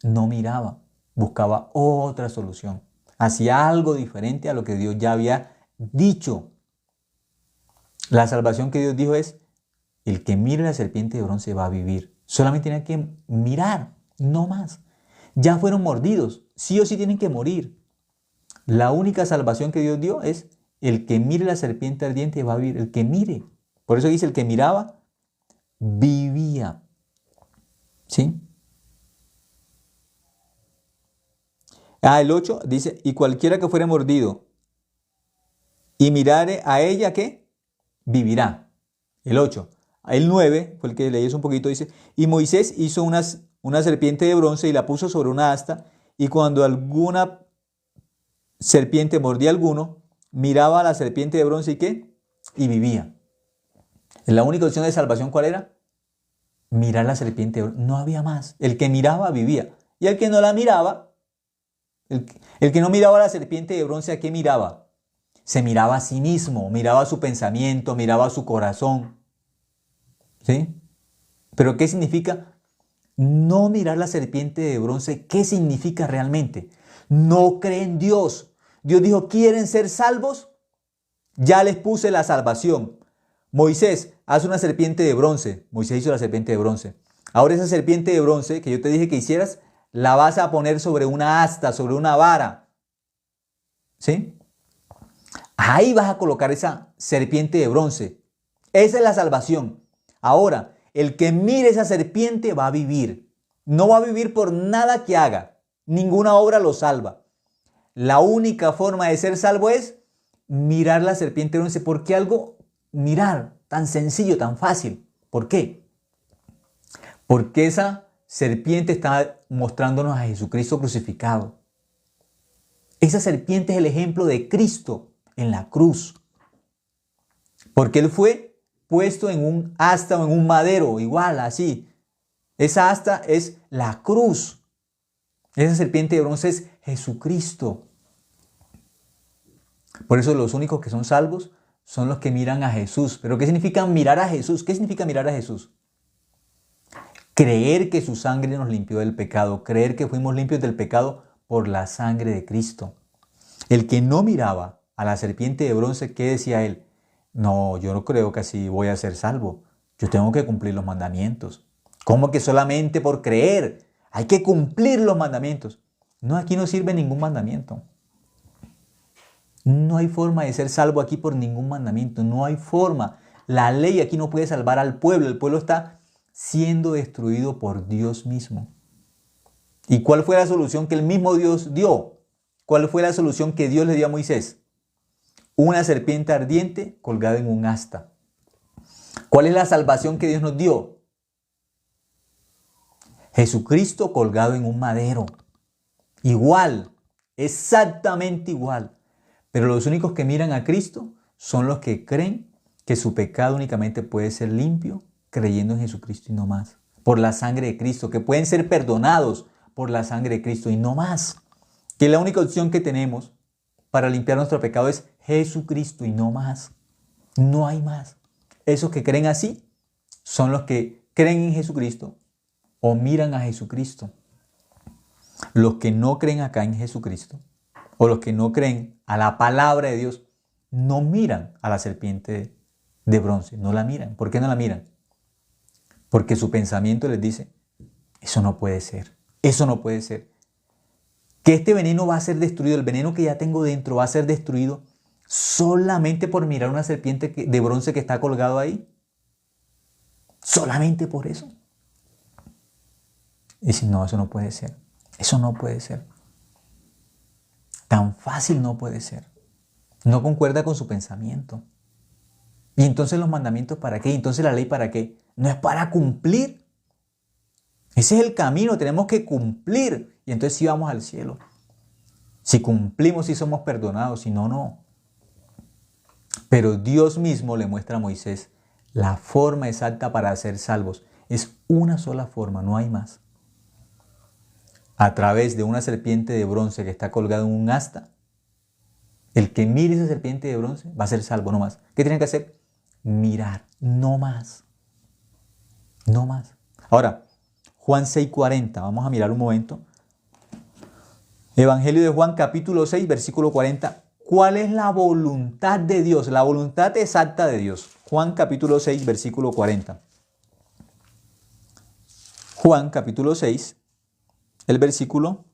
no miraba. Buscaba otra solución. Hacía algo diferente a lo que Dios ya había dicho. La salvación que Dios dijo es, el que mire la serpiente de bronce va a vivir. Solamente tienen que mirar, no más. Ya fueron mordidos, sí o sí tienen que morir. La única salvación que Dios dio es, el que mire la serpiente ardiente va a vivir. El que mire. Por eso dice, el que miraba, vivía. ¿Sí? El 8 dice, y cualquiera que fuere mordido y mirare a ella, ¿qué? Vivirá. El 8. El 9, fue el que leí un poquito, dice, y Moisés hizo una serpiente de bronce y la puso sobre una asta, y cuando alguna serpiente mordía a alguno, miraba a la serpiente de bronce y ¿qué? Y vivía. La única opción de salvación, ¿cuál era? Mirar la serpiente de bronce. No había más. El que miraba vivía. Y el que no la miraba, el que no miraba a la serpiente de bronce, ¿a qué miraba? Se miraba a sí mismo, miraba su pensamiento, miraba su corazón. ¿Sí? Pero ¿qué significa no mirar la serpiente de bronce? ¿Qué significa realmente? No creen en Dios. Dios dijo, ¿quieren ser salvos? Ya les puse la salvación. Moisés, haz una serpiente de bronce. Moisés hizo la serpiente de bronce. Ahora esa serpiente de bronce que yo te dije que hicieras, la vas a poner sobre una asta, sobre una vara. ¿Sí? Ahí vas a colocar esa serpiente de bronce. Esa es la salvación. Ahora, el que mire esa serpiente va a vivir. No va a vivir por nada que haga. Ninguna obra lo salva. La única forma de ser salvo es mirar la serpiente de bronce. ¿Por qué algo mirar tan sencillo, tan fácil? ¿Por qué? Porque esa serpiente está mostrándonos a Jesucristo crucificado. Esa serpiente es el ejemplo de Cristo en la cruz. Porque Él fue puesto en un asta o en un madero, igual, así. Esa asta es la cruz. Esa serpiente de bronce es Jesucristo. Por eso los únicos que son salvos son los que miran a Jesús. ¿Pero qué significa mirar a Jesús? ¿Qué significa mirar a Jesús? Creer que su sangre nos limpió del pecado. Creer que fuimos limpios del pecado por la sangre de Cristo. El que no miraba a la serpiente de bronce, ¿qué decía él? No, yo no creo que así voy a ser salvo. Yo tengo que cumplir los mandamientos. ¿Cómo que solamente por creer? Hay que cumplir los mandamientos. No, aquí no sirve ningún mandamiento. No hay forma de ser salvo aquí por ningún mandamiento. No hay forma. La ley aquí no puede salvar al pueblo. El pueblo está siendo destruido por Dios mismo. ¿Y cuál fue la solución que el mismo Dios dio? ¿Cuál fue la solución que Dios le dio a Moisés? Una serpiente ardiente colgada en un asta. ¿Cuál es la salvación que Dios nos dio? Jesucristo colgado en un madero. Igual, exactamente igual. Pero los únicos que miran a Cristo son los que creen que su pecado únicamente puede ser limpio creyendo en Jesucristo y no más. Por la sangre de Cristo, que pueden ser perdonados por la sangre de Cristo y no más. Que la única opción que tenemos para limpiar nuestro pecado es Jesucristo y no más. No hay más. Esos que creen así son los que creen en Jesucristo o miran a Jesucristo. Los que no creen acá en Jesucristo o los que no creen a la palabra de Dios no miran a la serpiente de bronce, no la miran. ¿Por qué no la miran? Porque su pensamiento les dice, eso no puede ser, eso no puede ser. Que este veneno va a ser destruido, el veneno que ya tengo dentro va a ser destruido solamente por mirar una serpiente de bronce que está colgado ahí. Solamente por eso. Y dicen, no, eso no puede ser, eso no puede ser. Tan fácil no puede ser. No concuerda con su pensamiento. ¿Y entonces los mandamientos para qué? ¿Y entonces la ley para qué? No es para cumplir. Ese es el camino, tenemos que cumplir. Y entonces sí vamos al cielo. Si cumplimos, sí somos perdonados, si no, no. Pero Dios mismo le muestra a Moisés la forma exacta para ser salvos. Es una sola forma, no hay más. A través de una serpiente de bronce que está colgada en un asta, el que mire esa serpiente de bronce va a ser salvo, no más. ¿Qué tiene que hacer? Mirar, no más. No más. Ahora, Juan 6:40, vamos a mirar un momento. Evangelio de Juan, capítulo 6, versículo 40. ¿Cuál es la voluntad de Dios? La voluntad exacta de Dios. Juan, capítulo 6, versículo 40. Juan, capítulo 6, el versículo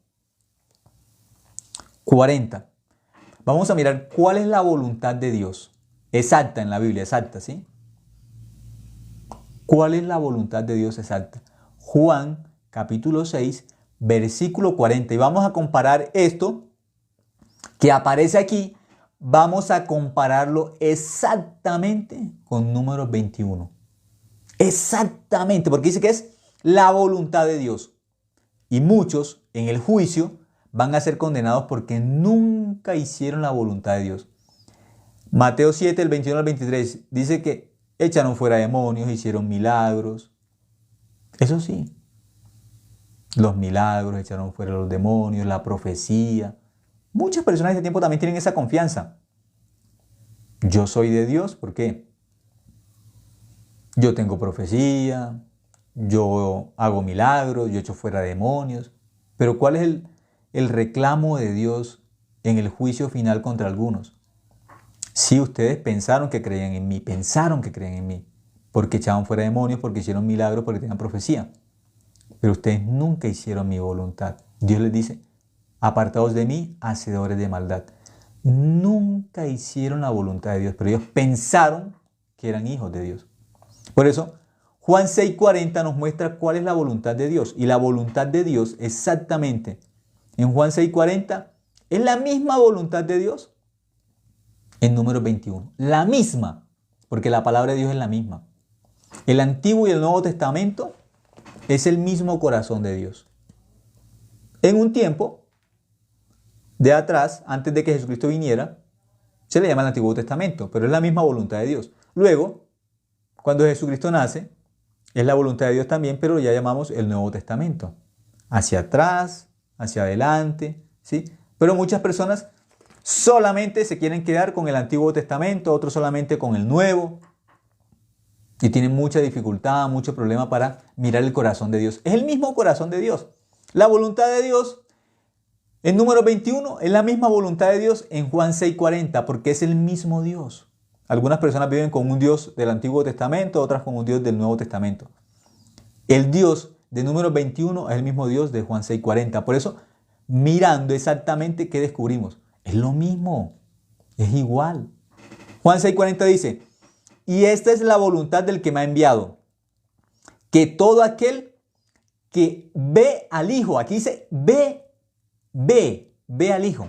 40. Vamos a mirar cuál es la voluntad de Dios. Exacta en la Biblia, exacta, ¿sí? ¿Cuál es la voluntad de Dios exacta? Juan, capítulo 6, versículo 40. Y vamos a comparar esto que aparece aquí, vamos a compararlo exactamente con Números 21. Exactamente, porque dice que es la voluntad de Dios. Y muchos en el juicio van a ser condenados porque nunca hicieron la voluntad de Dios. Mateo 7, el 21 al 23, dice que echaron fuera demonios, hicieron milagros. Eso sí, los milagros, echaron fuera los demonios, la profecía. Muchas personas de este tiempo también tienen esa confianza. Yo soy de Dios, ¿por qué? Yo tengo profecía, yo hago milagros, yo echo fuera demonios. Pero ¿cuál es el reclamo de Dios en el juicio final contra algunos? Si ustedes pensaron que creían en mí, porque echaban fuera demonios, porque hicieron milagros, porque tenían profecía. Pero ustedes nunca hicieron mi voluntad. Dios les dice, apartados de mí, hacedores de maldad. Nunca hicieron la voluntad de Dios, pero ellos pensaron que eran hijos de Dios. Por eso, Juan 6:40 nos muestra cuál es la voluntad de Dios. Y la voluntad de Dios, exactamente, en Juan 6:40, es la misma voluntad de Dios en Números 21. La misma, porque la palabra de Dios es la misma. El Antiguo y el Nuevo Testamento es el mismo corazón de Dios. En un tiempo de atrás, antes de que Jesucristo viniera, se le llama el Antiguo Testamento, pero es la misma voluntad de Dios. Luego, cuando Jesucristo nace, es la voluntad de Dios también, pero ya llamamos el Nuevo Testamento. Hacia atrás, hacia adelante, ¿sí? Pero muchas personas solamente se quieren quedar con el Antiguo Testamento, otros solamente con el Nuevo. Y tienen mucha dificultad, mucho problema para mirar el corazón de Dios. Es el mismo corazón de Dios. La voluntad de Dios en Número 21 es la misma voluntad de Dios en Juan 6:40, porque es el mismo Dios. Algunas personas viven con un Dios del Antiguo Testamento, otras con un Dios del Nuevo Testamento. El Dios de Número 21 es el mismo Dios de Juan 6:40. Por eso, mirando exactamente, ¿qué descubrimos? Es lo mismo, es igual. Juan 6:40 dice, y esta es la voluntad del que me ha enviado, que todo aquel que ve al Hijo, aquí dice ve al Hijo.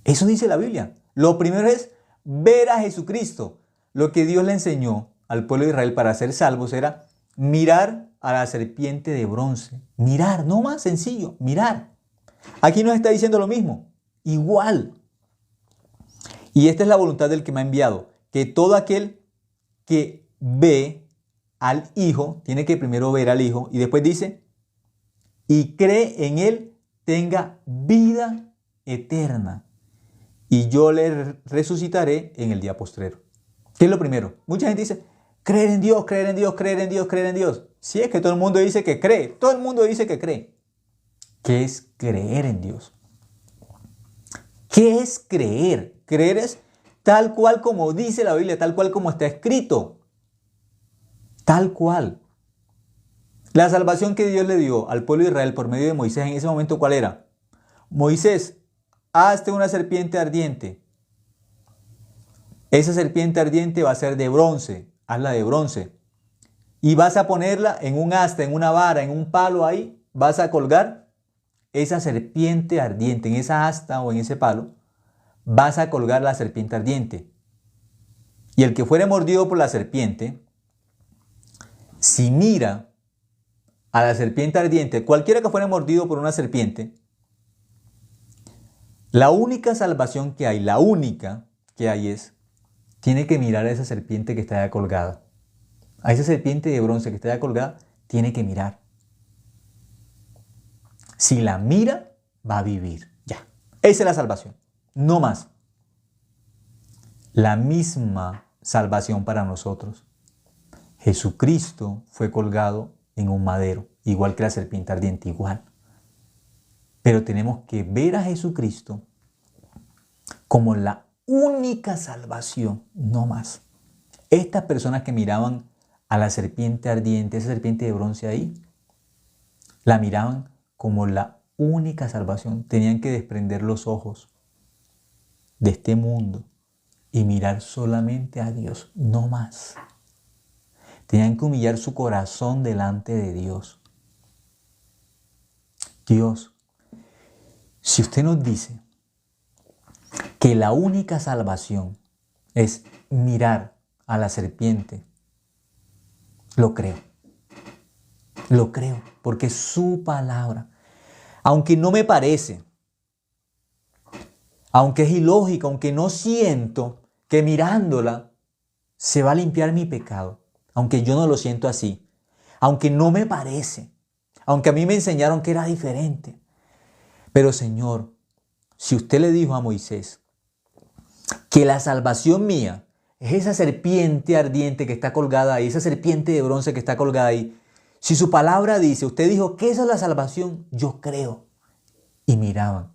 Eso dice la Biblia. Lo primero es ver a Jesucristo. Lo que Dios le enseñó al pueblo de Israel para ser salvos era mirar a la serpiente de bronce. Mirar, no más sencillo, mirar. Aquí nos está diciendo lo mismo, igual. Y esta es la voluntad del que me ha enviado, que todo aquel que ve al Hijo, tiene que primero ver al Hijo, y después dice, y cree en Él, tenga vida eterna. Y yo le resucitaré en el día postrero. ¿Qué es lo primero? Mucha gente dice, creer en Dios, creer en Dios, creer en Dios, creer en Dios. Si es que todo el mundo dice que cree, todo el mundo dice que cree. ¿Qué es creer en Dios? ¿Qué es creer? Creer es tal cual como dice la Biblia, tal cual como está escrito. Tal cual. La salvación que Dios le dio al pueblo de Israel por medio de Moisés en ese momento, ¿cuál era? Moisés, hazte una serpiente ardiente. Esa serpiente ardiente va a ser de bronce. Hazla de bronce. Y vas a ponerla en un asta, en una vara, en un palo ahí. Vas a colgar esa serpiente ardiente. En esa asta o en ese palo vas a colgar la serpiente ardiente. Y el que fuere mordido por la serpiente, si mira a la serpiente ardiente, cualquiera que fuere mordido por una serpiente, la única salvación que hay, la única que hay es, tiene que mirar a esa serpiente que está ya colgada. A esa serpiente de bronce que está ya colgada, tiene que mirar. Si la mira, va a vivir. Ya. Esa es la salvación. No más. La misma salvación para nosotros. Jesucristo fue colgado en un madero, igual que la serpiente ardiente, igual. Pero tenemos que ver a Jesucristo como la única salvación, no más. Estas personas que miraban a la serpiente ardiente, esa serpiente de bronce ahí, la miraban como la única salvación. Tenían que desprender los ojos de este mundo y mirar solamente a Dios, no más. Tenían que humillar su corazón delante de Dios. Dios, si usted nos dice que la única salvación es mirar a la serpiente, lo creo. Lo creo, porque es su palabra. Aunque no me parece, aunque es ilógico, aunque no siento que mirándola se va a limpiar mi pecado, aunque yo no lo siento así, aunque no me parece, aunque a mí me enseñaron que era diferente. Pero Señor, si usted le dijo a Moisés que la salvación mía es esa serpiente ardiente que está colgada ahí, esa serpiente de bronce que está colgada ahí, si su palabra dice, usted dijo que esa es la salvación, yo creo. Y miraban.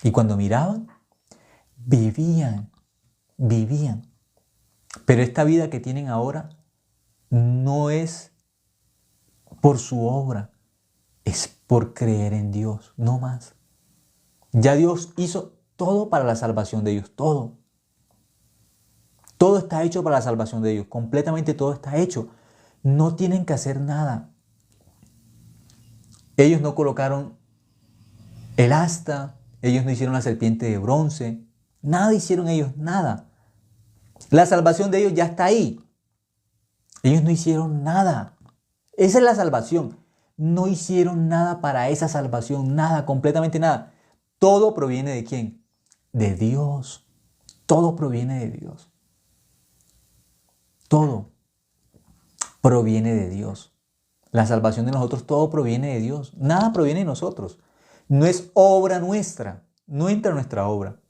Y cuando miraban, vivían. Pero esta vida que tienen ahora no es por su obra, es por creer en Dios, no más. Ya Dios hizo todo para la salvación de ellos, todo. Todo está hecho para la salvación de ellos, completamente todo está hecho. No tienen que hacer nada. Ellos no colocaron el asta, ellos no hicieron la serpiente de bronce, nada hicieron ellos, nada. La salvación de ellos ya está ahí. Ellos no hicieron nada. Esa es la salvación. No hicieron nada para esa salvación, nada, completamente nada. Todo proviene de ¿quién? De Dios. Todo proviene de Dios. Todo proviene de Dios. La salvación de nosotros, todo proviene de Dios. Nada proviene de nosotros. No es obra nuestra. No entra en nuestra obra.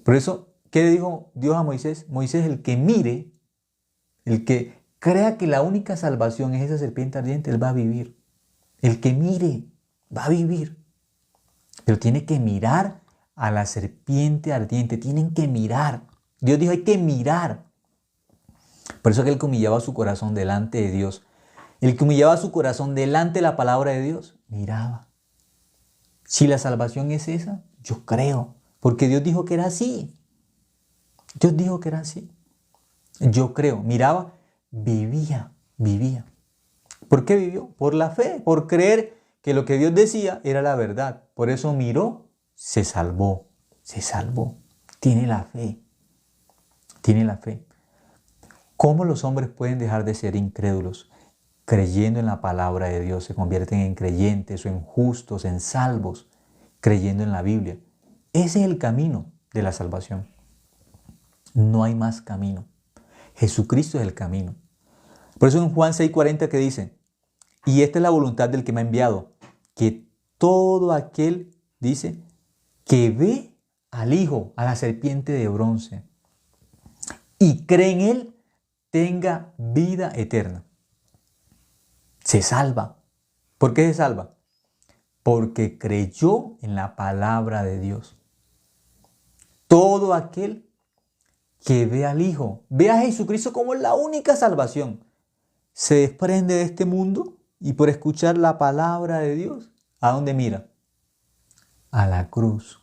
Por eso, ¿qué le dijo Dios a Moisés? Moisés, el que mire, el que crea que la única salvación es esa serpiente ardiente, él va a vivir. El que mire, va a vivir. Pero tiene que mirar a la serpiente ardiente. Tienen que mirar. Dios dijo, hay que mirar. Por eso aquel que humillaba su corazón delante de Dios, el que humillaba su corazón delante de la palabra de Dios, miraba. Si la salvación es esa, yo creo. Porque Dios dijo que era así. Dios dijo que era así. Yo creo. Miraba, vivía. ¿Por qué vivió? Por la fe, por creer que lo que Dios decía era la verdad. Por eso miró, se salvó. Tiene la fe. ¿Cómo los hombres pueden dejar de ser incrédulos? Creyendo en la palabra de Dios, se convierten en creyentes o en justos, en salvos, creyendo en la Biblia. Ese es el camino de la salvación. No hay más camino. Jesucristo es el camino. Por eso en Juan 6:40 que dice, y esta es la voluntad del que me ha enviado, que todo aquel, dice, que ve al Hijo, a la serpiente de bronce, y cree en Él, tenga vida eterna. Se salva. ¿Por qué se salva? Porque creyó en la palabra de Dios. Todo aquel que ve al Hijo, ve a Jesucristo como la única salvación, se desprende de este mundo y por escuchar la palabra de Dios, ¿a dónde mira? A la cruz.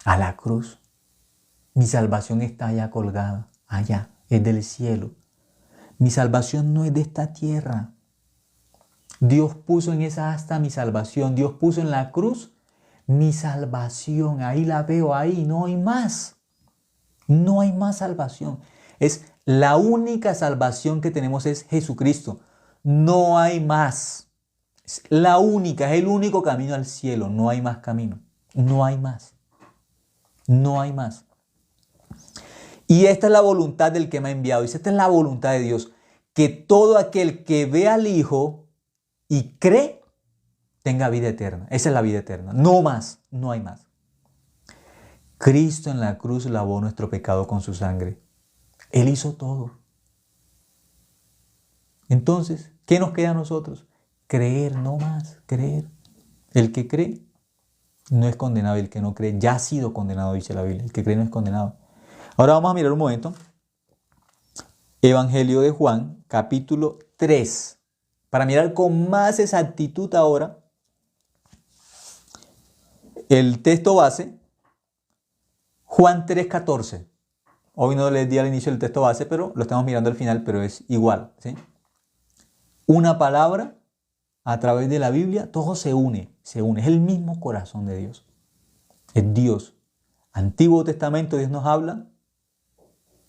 A la cruz. Mi salvación está allá colgada, allá, es del cielo. Mi salvación no es de esta tierra. Dios puso en esa asta mi salvación. Dios puso en la cruz mi salvación. Ahí la veo, ahí. No hay más. No hay más salvación. Es la única salvación que tenemos es Jesucristo. No hay más. Es la única, es el único camino al cielo. No hay más camino. No hay más. No hay más. Y esta es la voluntad del que me ha enviado. Dice, esta es la voluntad de Dios. Que todo aquel que ve al Hijo y cree, tenga vida eterna. Esa es la vida eterna. No más. No hay más. Cristo en la cruz lavó nuestro pecado con su sangre. Él hizo todo. Entonces, ¿qué nos queda a nosotros? Creer, no más. Creer. El que cree no es condenado. El que no cree ya ha sido condenado, dice la Biblia. El que cree no es condenado. Ahora vamos a mirar un momento. Evangelio de Juan, capítulo 3. Para mirar con más exactitud ahora el texto base, Juan 3:14. Hoy no les di al inicio el texto base, pero lo estamos mirando al final, pero es igual, ¿sí? Una palabra a través de la Biblia, todo se une, es el mismo corazón de Dios. Es Dios. Antiguo Testamento Dios nos habla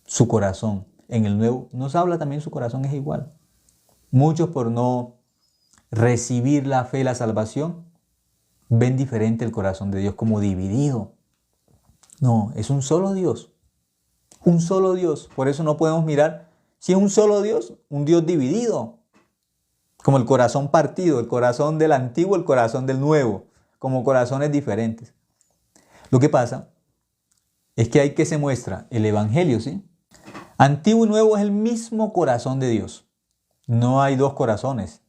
su corazón. En el Nuevo nos habla también su corazón es igual. Muchos por no recibir la fe, la salvación, ven diferente el corazón de Dios como dividido. No, es un solo Dios. Un solo Dios. Por eso no podemos mirar si es un solo Dios, un Dios dividido. Como el corazón partido, el corazón del antiguo, el corazón del nuevo. Como corazones diferentes. Lo que pasa es que hay que se muestra el Evangelio, ¿sí? Antiguo y nuevo es el mismo corazón de Dios. No hay dos corazones.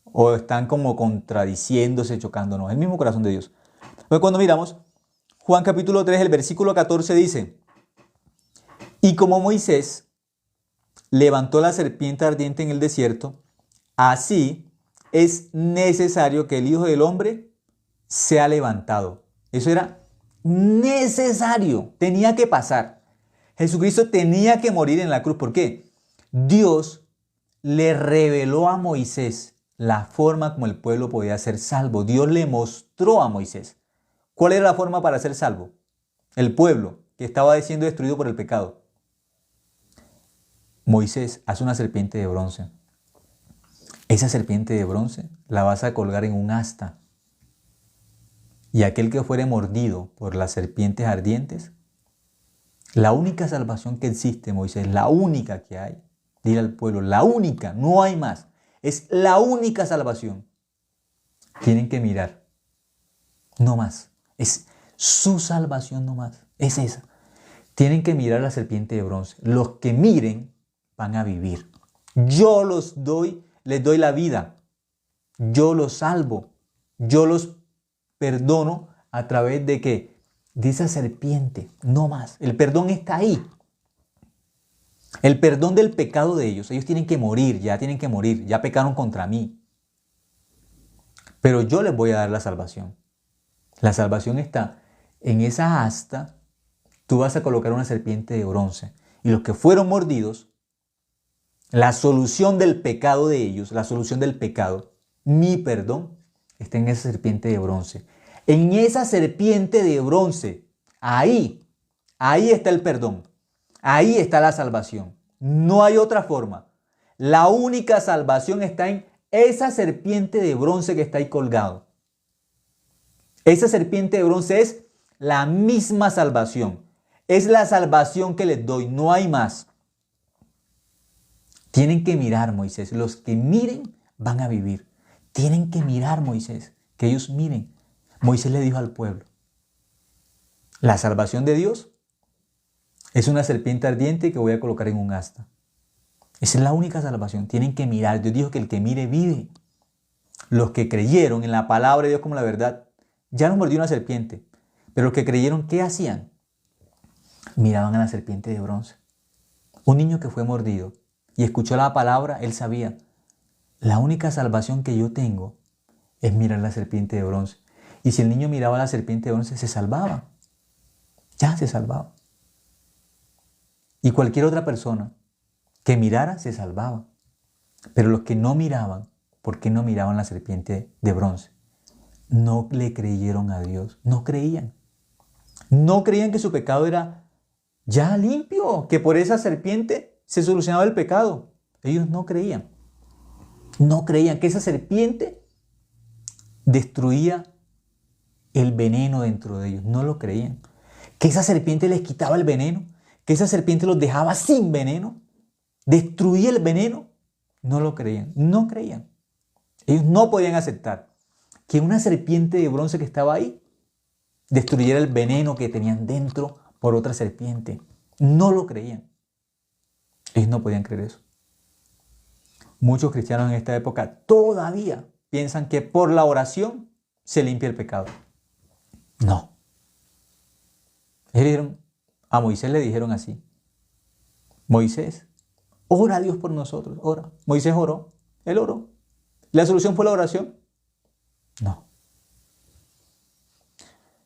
O están como contradiciéndose, chocándonos. El mismo corazón de Dios. Pues cuando miramos, Juan capítulo 3, el versículo 14 dice: y como Moisés levantó la serpiente ardiente en el desierto, así es necesario que el Hijo del Hombre sea levantado. Eso era necesario, tenía que pasar. Jesucristo tenía que morir en la cruz. ¿Por qué? Dios le reveló a Moisés la forma como el pueblo podía ser salvo. Dios le mostró a Moisés. ¿Cuál era la forma para ser salvo? El pueblo que estaba siendo destruido por el pecado. Moisés hace una serpiente de bronce. Esa serpiente de bronce la vas a colgar en un asta. Y aquel que fuere mordido por las serpientes ardientes, la única salvación que existe, Moisés, la única que hay, dile al pueblo, la única, no hay más, es la única salvación. Tienen que mirar, no más, es su salvación no más, es esa. Tienen que mirar la serpiente de bronce. Los que miren van a vivir. Yo les doy la vida, yo los salvo, yo los perdono a través de ¿qué? De esa serpiente, no más. El perdón está ahí. El perdón del pecado de ellos. Ellos tienen que morir, ya pecaron contra mí. Pero yo les voy a dar la salvación. La salvación está en esa asta. Tú vas a colocar una serpiente de bronce. Y los que fueron mordidos, la solución del pecado de ellos, la solución del pecado, mi perdón, está en esa serpiente de bronce. En esa serpiente de bronce, ahí está el perdón. Ahí está la salvación. No hay otra forma. La única salvación está en esa serpiente de bronce que está ahí colgado. Esa serpiente de bronce es la misma salvación. Es la salvación que les doy. No hay más. Tienen que mirar, Moisés. Los que miren van a vivir. Tienen que mirar, Moisés. Que ellos miren. Moisés le dijo al pueblo: la salvación de Dios es una serpiente ardiente que voy a colocar en un asta. Esa es la única salvación. Tienen que mirar. Dios dijo que el que mire vive. Los que creyeron en la palabra de Dios como la verdad, ya los mordió una serpiente. Pero los que creyeron, ¿qué hacían? Miraban a la serpiente de bronce. Un niño que fue mordido y escuchó la palabra, él sabía: la única salvación que yo tengo es mirar la serpiente de bronce. Y si el niño miraba la serpiente de bronce, se salvaba. Ya se salvaba. Y cualquier otra persona que mirara, se salvaba. Pero los que no miraban, ¿por qué no miraban la serpiente de bronce? No le creyeron a Dios. No creían. No creían que su pecado era ya limpio, que por esa serpiente se solucionaba el pecado. Ellos no creían. No creían que esa serpiente destruía el veneno dentro de ellos. No lo creían. Que esa serpiente les quitaba el veneno. Que esa serpiente los dejaba sin veneno. Destruía el veneno. No lo creían. No creían. Ellos no podían aceptar que una serpiente de bronce que estaba ahí destruyera el veneno que tenían dentro por otra serpiente. No lo creían. Ellos no podían creer eso. Muchos cristianos en esta época todavía piensan que por la oración se limpia el pecado. No. A Moisés le dijeron así: Moisés, ora a Dios por nosotros, ora. Moisés oró, él oró. ¿La solución fue la oración? No.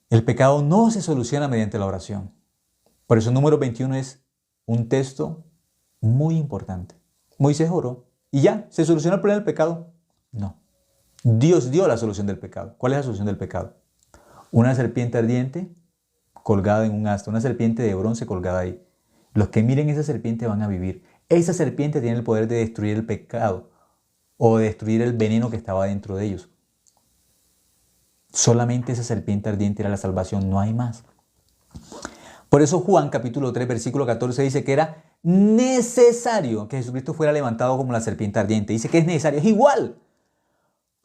El pecado no se soluciona mediante la oración. Por eso Números 21 es un texto muy importante. Moisés oró y ya, ¿se solucionó el problema del pecado? No. Dios dio la solución del pecado. ¿Cuál es la solución del pecado? Una serpiente ardiente colgada en un asta, una serpiente de bronce colgada ahí. Los que miren esa serpiente van a vivir. Esa serpiente tiene el poder de destruir el pecado o de destruir el veneno que estaba dentro de ellos. Solamente esa serpiente ardiente era la salvación, no hay más. Por eso Juan capítulo 3 versículo 14 dice que era necesario que Jesucristo fuera levantado como la serpiente ardiente. Dice que es necesario, es igual.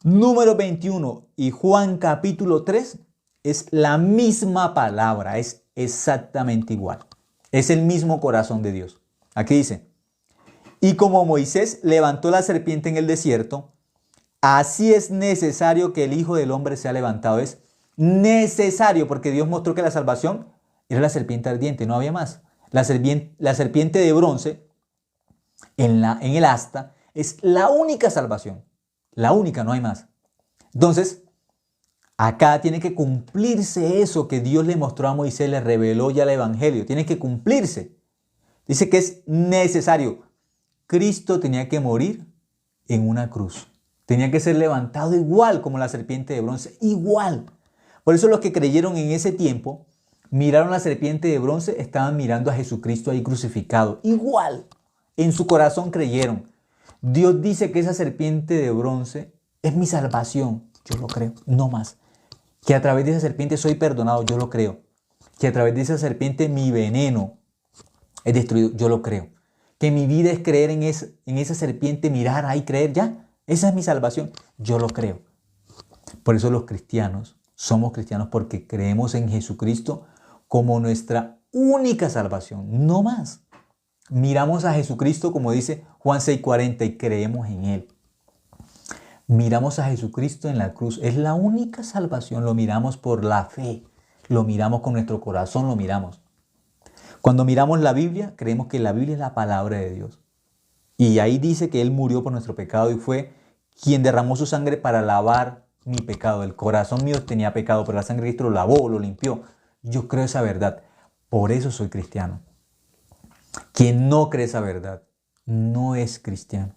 Número 21 y Juan capítulo 3 es la misma palabra, es exactamente igual. Es el mismo corazón de Dios. Aquí dice, y como Moisés levantó la serpiente en el desierto, así es necesario que el Hijo del Hombre sea levantado. Es necesario porque Dios mostró que la salvación era la serpiente ardiente, no había más. La serpiente de bronce en el asta es la única salvación. La única, no hay más. Entonces, acá tiene que cumplirse eso que Dios le mostró a Moisés, le reveló ya el Evangelio. Tiene que cumplirse. Dice que es necesario. Cristo tenía que morir en una cruz. Tenía que ser levantado igual como la serpiente de bronce. Igual. Por eso los que creyeron en ese tiempo, miraron la serpiente de bronce, estaban mirando a Jesucristo ahí crucificado. Igual. En su corazón creyeron. Dios dice que esa serpiente de bronce es mi salvación. Yo lo creo, no más. Que a través de esa serpiente soy perdonado, yo lo creo. Que a través de esa serpiente mi veneno es destruido, yo lo creo. Que mi vida es creer en esa serpiente, mirar ahí, creer ya. Esa es mi salvación, yo lo creo. Por eso los cristianos somos cristianos porque creemos en Jesucristo como nuestra única salvación, no más. Miramos a Jesucristo, como dice Juan 6:40, y creemos en Él. Miramos a Jesucristo en la cruz. Es la única salvación. Lo miramos por la fe. Lo miramos con nuestro corazón, lo miramos. Cuando miramos la Biblia, creemos que la Biblia es la palabra de Dios. Y ahí dice que Él murió por nuestro pecado y fue quien derramó su sangre para lavar mi pecado. El corazón mío tenía pecado, pero la sangre de Cristo lo lavó, lo limpió. Yo creo esa verdad. Por eso soy cristiano. Quien no cree esa verdad no es cristiano.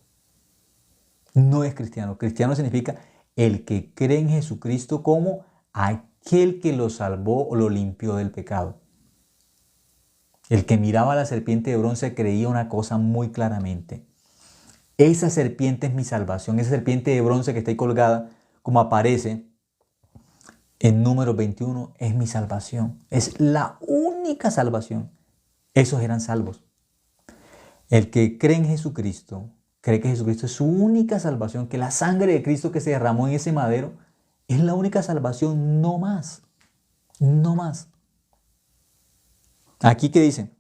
No es cristiano. Cristiano significa el que cree en Jesucristo como aquel que lo salvó o lo limpió del pecado. El que miraba a la serpiente de bronce creía una cosa muy claramente. Esa serpiente es mi salvación. Esa serpiente de bronce que está ahí colgada, como aparece en Números 21, es mi salvación. Es la única salvación. Esos eran salvos. El que cree en Jesucristo, cree que Jesucristo es su única salvación, que la sangre de Cristo que se derramó en ese madero es la única salvación, no más. No más. Aquí que dice,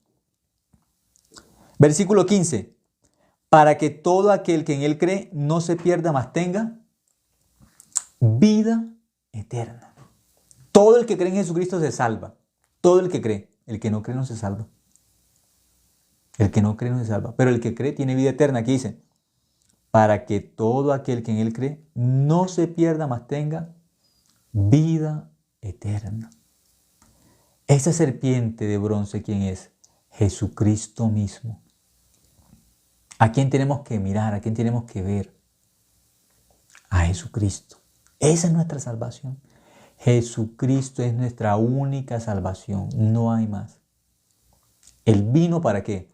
versículo 15, para que todo aquel que en Él cree no se pierda, mas tenga vida eterna. Todo el que cree en Jesucristo se salva. Todo el que cree. El que no cree no se salva. El que no cree no se salva. Pero el que cree tiene vida eterna. Aquí dice, para que todo aquel que en Él cree no se pierda, mas tenga vida eterna. Esa serpiente de bronce, ¿quién es? Jesucristo mismo. ¿A quién tenemos que mirar? ¿A quién tenemos que ver? A Jesucristo. Esa es nuestra salvación. Jesucristo es nuestra única salvación. No hay más. Él vino ¿para qué?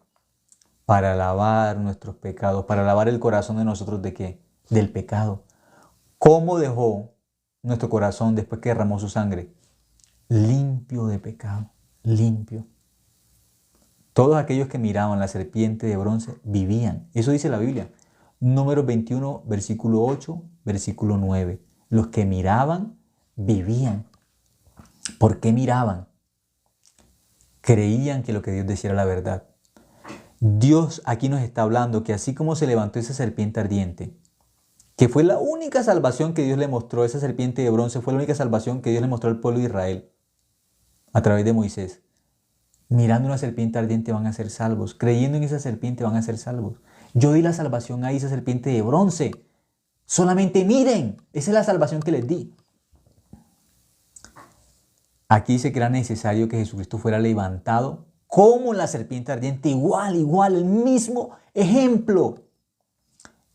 Para lavar nuestros pecados, para lavar el corazón de nosotros ¿de qué? Del pecado. ¿Cómo dejó nuestro corazón después que derramó su sangre? Limpio de pecado, limpio. Todos aquellos que miraban la serpiente de bronce vivían. Eso dice la Biblia. Números 21, versículo 8, versículo 9. Los que miraban vivían. ¿Por qué miraban? Creían que lo que Dios decía era la verdad. Dios aquí nos está hablando que así como se levantó esa serpiente ardiente, que fue la única salvación que Dios le mostró, esa serpiente de bronce fue la única salvación que Dios le mostró al pueblo de Israel a través de Moisés. Mirando una serpiente ardiente van a ser salvos. Creyendo en esa serpiente van a ser salvos. Yo di la salvación a esa serpiente de bronce. Solamente miren. Esa es la salvación que les di. Aquí dice que era necesario que Jesucristo fuera levantado como la serpiente ardiente. Igual, el mismo ejemplo.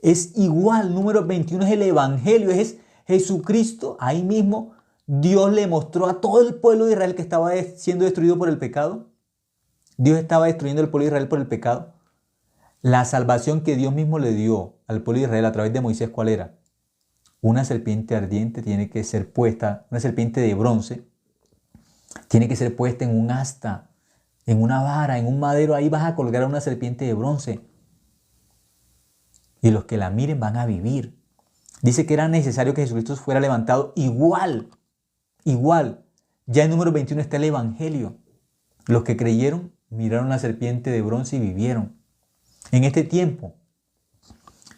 Es igual. Número 21 es el Evangelio. Es Jesucristo, ahí mismo, Dios le mostró a todo el pueblo de Israel que estaba siendo destruido por el pecado. Dios estaba destruyendo el pueblo de Israel por el pecado. La salvación que Dios mismo le dio al pueblo de Israel a través de Moisés, ¿cuál era? Una serpiente ardiente tiene que ser puesta, una serpiente de bronce, tiene que ser puesta en un asta, en una vara, en un madero. Ahí vas a colgar a una serpiente de bronce. Y los que la miren van a vivir. Dice que era necesario que Jesucristo fuera levantado igual. Ya en número 21 está el Evangelio. Los que creyeron miraron la serpiente de bronce y vivieron. En este tiempo,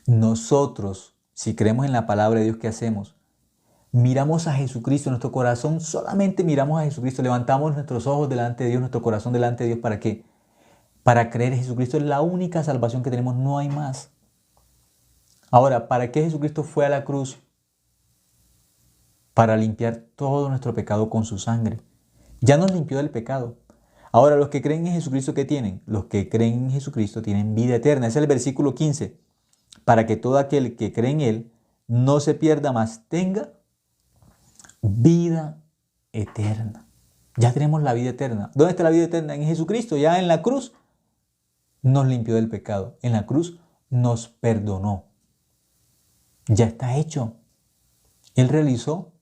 nosotros, si creemos en la palabra de Dios, ¿qué hacemos? Miramos a Jesucristo en nuestro corazón, solamente miramos a Jesucristo, levantamos nuestros ojos delante de Dios, nuestro corazón delante de Dios. ¿Para qué? Para creer en Jesucristo. Es la única salvación que tenemos, no hay más. Ahora, ¿para qué Jesucristo fue a la cruz? Para limpiar todo nuestro pecado con su sangre. Ya nos limpió del pecado. Ahora, los que creen en Jesucristo, ¿qué tienen? Los que creen en Jesucristo tienen vida eterna. Ese es el versículo 15. Para que todo aquel que cree en Él no se pierda, mas tenga vida eterna. Ya tenemos la vida eterna. ¿Dónde está la vida eterna? En Jesucristo. Ya en la cruz nos limpió del pecado. En la cruz nos perdonó. Ya está hecho. Él realizó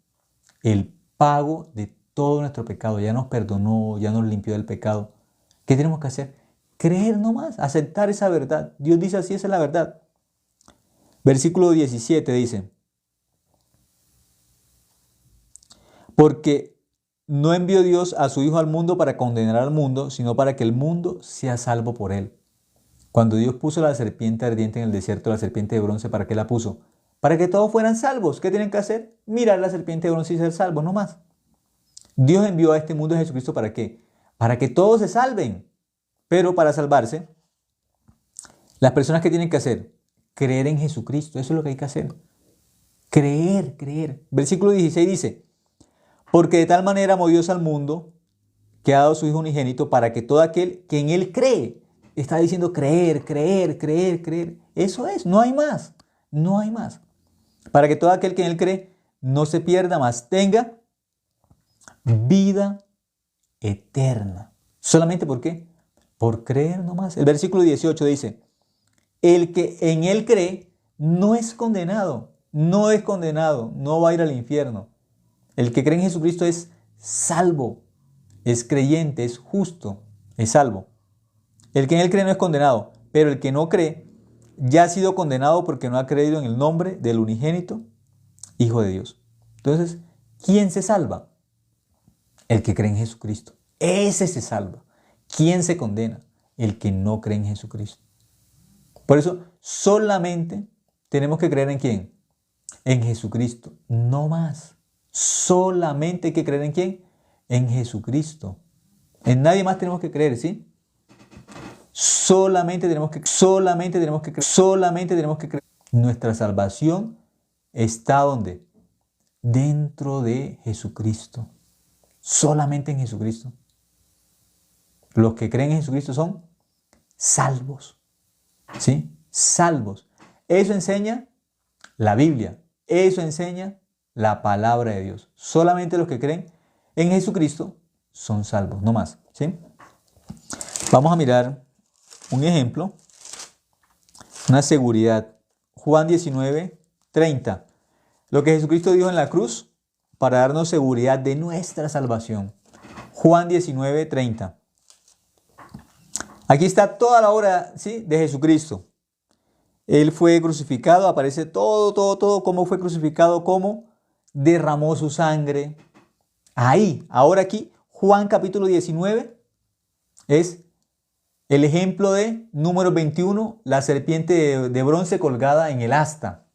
el pago de todo nuestro pecado. Ya nos perdonó, ya nos limpió del pecado. ¿Qué tenemos que hacer? Creer nomás, aceptar esa verdad. Dios dice así, esa es la verdad. Versículo 17 dice: porque no envió Dios a su Hijo al mundo para condenar al mundo, sino para que el mundo sea salvo por él. Cuando Dios puso la serpiente ardiente en el desierto, la serpiente de bronce, ¿para qué la puso? Para que todos fueran salvos. ¿Qué tienen que hacer? Mirar la serpiente de bronce y ser salvos, no más. Dios envió a este mundo a Jesucristo, ¿para qué? Para que todos se salven. Pero para salvarse, las personas que tienen que hacer, creer en Jesucristo. Eso es lo que hay que hacer. Creer. Versículo 16 dice: porque de tal manera amó Dios al mundo, que ha dado a su Hijo unigénito, para que todo aquel que en Él cree, está diciendo creer. Eso es, no hay más. Para que todo aquel que en Él cree no se pierda, mas tenga vida eterna. ¿Solamente por qué? Por creer nomás. El versículo 18 dice: el que en Él cree no es condenado, no va a ir al infierno. El que cree en Jesucristo es salvo, es creyente, es justo, es salvo. El que en Él cree no es condenado, pero el que no cree ya ha sido condenado porque no ha creído en el nombre del unigénito Hijo de Dios. Entonces, ¿quién se salva? El que cree en Jesucristo. Ese se salva. ¿Quién se condena? El que no cree en Jesucristo. Por eso, solamente tenemos que creer en ¿quién? En Jesucristo, no más. Solamente hay que creer en ¿quién? En Jesucristo. En nadie más tenemos que creer, ¿sí? Solamente tenemos que creer. Nuestra salvación está ¿dónde? Dentro de Jesucristo. Solamente en Jesucristo. Los que creen en Jesucristo son salvos. ¿Sí? Salvos. Eso enseña la Biblia. Eso enseña la palabra de Dios. Solamente los que creen en Jesucristo son salvos, no más. ¿Sí? Vamos a mirar un ejemplo, una seguridad. Juan 19:30. Lo que Jesucristo dijo en la cruz para darnos seguridad de nuestra salvación. Juan 19:30. Aquí está toda la obra, ¿sí?, de Jesucristo. Él fue crucificado, aparece todo, cómo fue crucificado, cómo derramó su sangre. Ahí, ahora aquí, Juan capítulo 19 es el ejemplo de número 21, la serpiente de bronce colgada en el asta.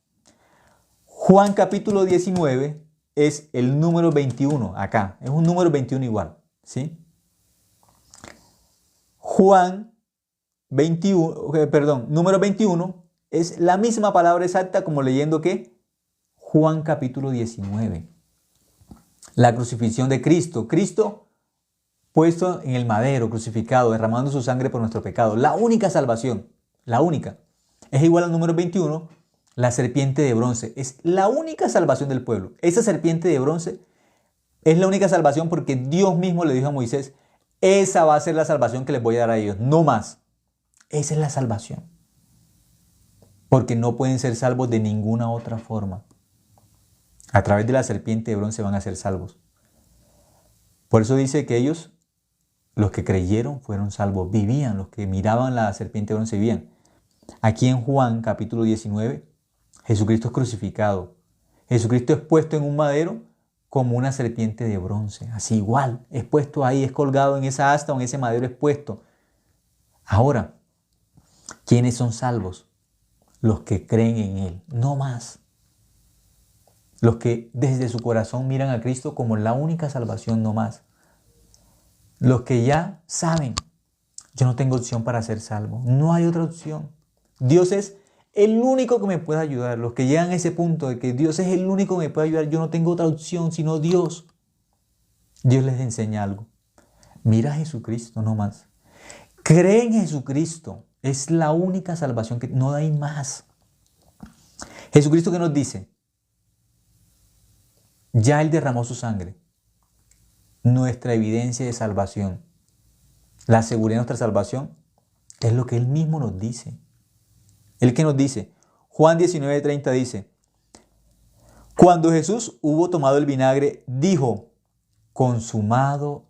Juan capítulo 19 es el número 21 acá, es un número 21 igual, ¿sí? Número 21 es la misma palabra exacta como leyendo ¿qué? Juan capítulo 19. La crucifixión de Cristo. Cristo puesto en el madero, crucificado, derramando su sangre por nuestro pecado. La única salvación, la única, es igual al número 21 la serpiente de bronce. Es la única salvación del pueblo. Esa serpiente de bronce es la única salvación porque Dios mismo le dijo a Moisés, esa va a ser la salvación que les voy a dar a ellos, no más. Esa es la salvación. Porque no pueden ser salvos de ninguna otra forma. A través de la serpiente de bronce van a ser salvos. Por eso dice que ellos, los que creyeron, fueron salvos. Vivían, los que miraban la serpiente de bronce vivían. Aquí en Juan capítulo 19, Jesucristo es crucificado. Jesucristo es puesto en un madero como una serpiente de bronce. Así igual, es puesto ahí, es colgado en esa asta o en ese madero, es puesto. Ahora, ¿quiénes son salvos? Los que creen en Él, no más. Los que desde su corazón miran a Cristo como la única salvación, no más. Los que ya saben, yo no tengo opción para ser salvo. No hay otra opción. Dios es el único que me puede ayudar. Los que llegan a ese punto de que Dios es el único que me puede ayudar, yo no tengo otra opción sino Dios. Dios les enseña algo. Mira a Jesucristo, no más. Cree en Jesucristo. Es la única salvación que no hay más. Jesucristo, ¿qué nos dice? Ya Él derramó su sangre. Nuestra evidencia de salvación. La seguridad de nuestra salvación es lo que Él mismo nos dice. ¿Él qué nos dice? Juan 19:30 dice, cuando Jesús hubo tomado el vinagre, dijo, consumado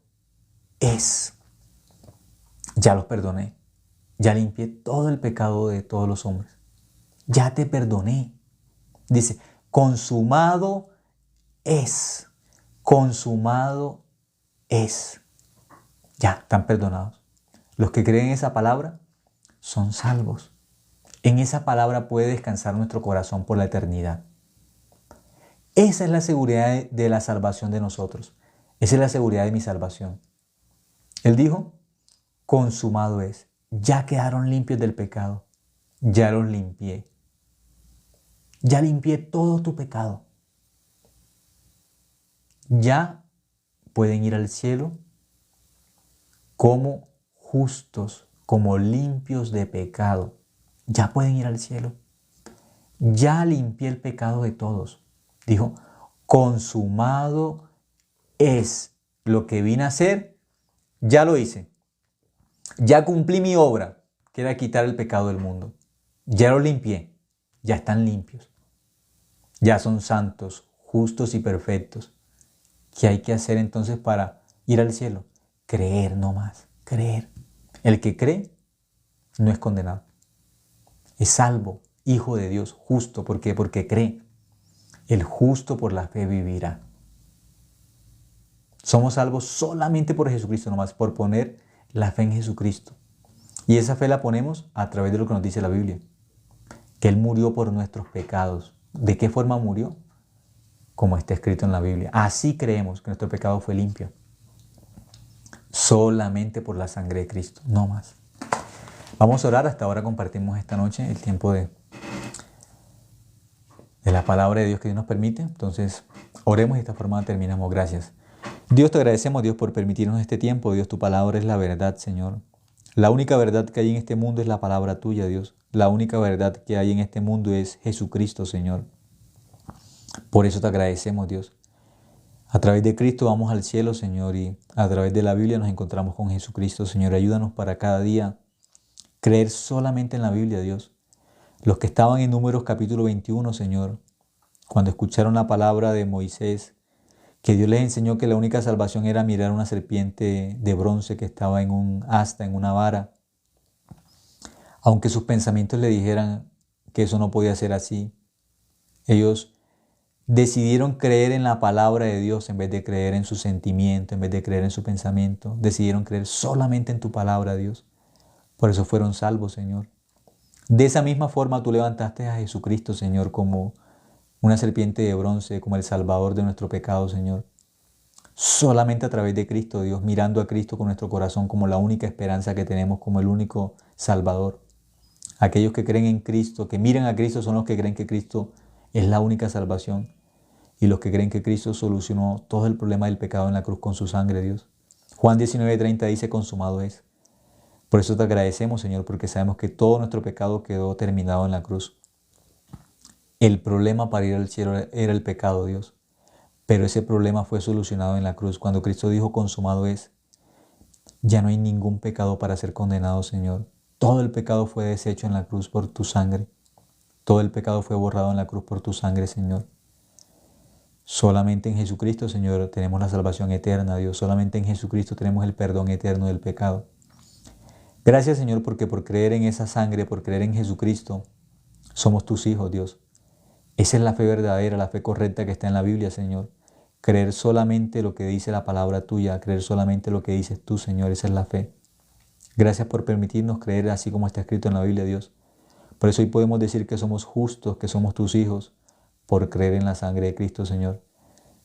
es. Ya los perdoné. Ya limpié todo el pecado de todos los hombres. Ya te perdoné. Dice, consumado es. Consumado es. Ya, están perdonados. Los que creen en esa palabra son salvos. En esa palabra puede descansar nuestro corazón por la eternidad. Esa es la seguridad de la salvación de nosotros. Esa es la seguridad de mi salvación. Él dijo, consumado es. Ya quedaron limpios del pecado. Ya los limpié. Ya limpié todo tu pecado. Ya pueden ir al cielo como justos, como limpios de pecado. Ya pueden ir al cielo. Ya limpié el pecado de todos. Dijo, consumado es. Lo que vine a hacer, ya lo hice. Ya cumplí mi obra, que era quitar el pecado del mundo. Ya lo limpié. Ya están limpios. Ya son santos, justos y perfectos. ¿Qué hay que hacer entonces para ir al cielo? Creer no más. Creer. El que cree no es condenado. Es salvo, hijo de Dios, justo. ¿Por qué? Porque cree. El justo por la fe vivirá. Somos salvos solamente por Jesucristo nomás, por poner la fe en Jesucristo. Y esa fe la ponemos a través de lo que nos dice la Biblia. Que Él murió por nuestros pecados. ¿De qué forma murió? Como está escrito en la Biblia. Así creemos que nuestro pecado fue limpio. Solamente por la sangre de Cristo, no más. Vamos a orar. Hasta ahora compartimos esta noche el tiempo de la palabra de Dios que Dios nos permite. Entonces, oremos y de esta forma terminamos. Gracias. Dios, te agradecemos, Dios, por permitirnos este tiempo. Dios, tu palabra es la verdad, Señor. La única verdad que hay en este mundo es la palabra tuya, Dios. La única verdad que hay en este mundo es Jesucristo, Señor. Por eso te agradecemos, Dios. A través de Cristo vamos al cielo, Señor, y a través de la Biblia nos encontramos con Jesucristo, Señor. Ayúdanos para cada día creer solamente en la Biblia, Dios. Los que estaban en Números capítulo 21, Señor, cuando escucharon la palabra de Moisés, que Dios les enseñó que la única salvación era mirar una serpiente de bronce que estaba en un asta, en una vara. Aunque sus pensamientos le dijeran que eso no podía ser así, ellos decidieron creer en la palabra de Dios en vez de creer en su sentimiento, en vez de creer en su pensamiento. Decidieron creer solamente en tu palabra, Dios. Por eso fueron salvos, Señor. De esa misma forma tú levantaste a Jesucristo, Señor, como una serpiente de bronce, como el Salvador de nuestro pecado, Señor. Solamente a través de Cristo, Dios, mirando a Cristo con nuestro corazón como la única esperanza que tenemos, como el único Salvador. Aquellos que creen en Cristo, que miran a Cristo, son los que creen que Cristo es la única salvación. Y los que creen que Cristo solucionó todo el problema del pecado en la cruz con su sangre, Dios. Juan 19:30 dice, consumado es. Por eso te agradecemos, Señor, porque sabemos que todo nuestro pecado quedó terminado en la cruz. El problema para ir al cielo era el pecado, Dios. Pero ese problema fue solucionado en la cruz. Cuando Cristo dijo consumado es, ya no hay ningún pecado para ser condenado, Señor. Todo el pecado fue deshecho en la cruz por tu sangre. Todo el pecado fue borrado en la cruz por tu sangre, Señor. Solamente en Jesucristo, Señor, tenemos la salvación eterna, Dios. Solamente en Jesucristo tenemos el perdón eterno del pecado. Gracias, Señor, porque por creer en esa sangre, por creer en Jesucristo, somos tus hijos, Dios. Esa es la fe verdadera, la fe correcta que está en la Biblia, Señor. Creer solamente lo que dice la palabra tuya, creer solamente lo que dices tú, Señor. Esa es la fe. Gracias por permitirnos creer así como está escrito en la Biblia, Dios. Por eso hoy podemos decir que somos justos, que somos tus hijos, por creer en la sangre de Cristo, Señor.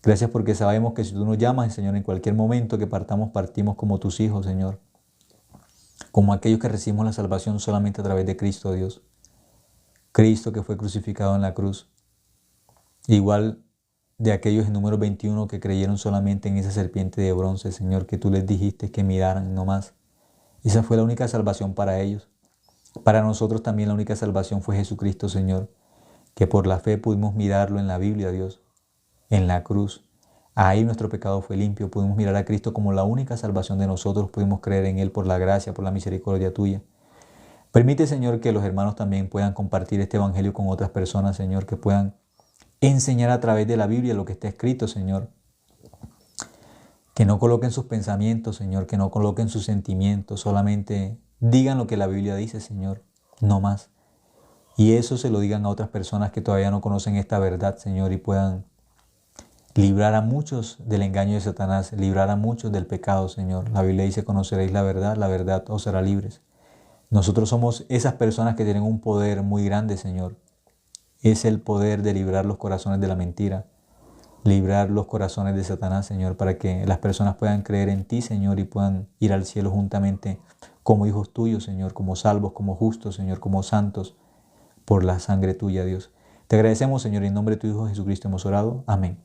Gracias porque sabemos que si tú nos llamas, Señor, en cualquier momento que partamos, partimos como tus hijos, Señor. Como aquellos que recibimos la salvación solamente a través de Cristo, Dios. Cristo que fue crucificado en la cruz. Igual de aquellos en número 21 que creyeron solamente en esa serpiente de bronce, Señor, que tú les dijiste que miraran no más. Esa fue la única salvación para ellos. Para nosotros también la única salvación fue Jesucristo, Señor, que por la fe pudimos mirarlo en la Biblia, Dios, en la cruz. Ahí nuestro pecado fue limpio, pudimos mirar a Cristo como la única salvación de nosotros, pudimos creer en Él por la gracia, por la misericordia tuya. Permite, Señor, que los hermanos también puedan compartir este evangelio con otras personas, Señor, que puedan enseñar a través de la Biblia lo que está escrito, Señor. Que no coloquen sus pensamientos, Señor, que no coloquen sus sentimientos, solamente digan lo que la Biblia dice, Señor, no más. Y eso se lo digan a otras personas que todavía no conocen esta verdad, Señor, y puedan librar a muchos del engaño de Satanás, librar a muchos del pecado, Señor. La Biblia dice, conoceréis la verdad os hará libres. Nosotros somos esas personas que tienen un poder muy grande, Señor. Es el poder de librar los corazones de la mentira, librar los corazones de Satanás, Señor, para que las personas puedan creer en ti, Señor, y puedan ir al cielo juntamente como hijos tuyos, Señor, como salvos, como justos, Señor, como santos, por la sangre tuya, Dios. Te agradecemos, Señor, y en nombre de tu Hijo Jesucristo hemos orado. Amén.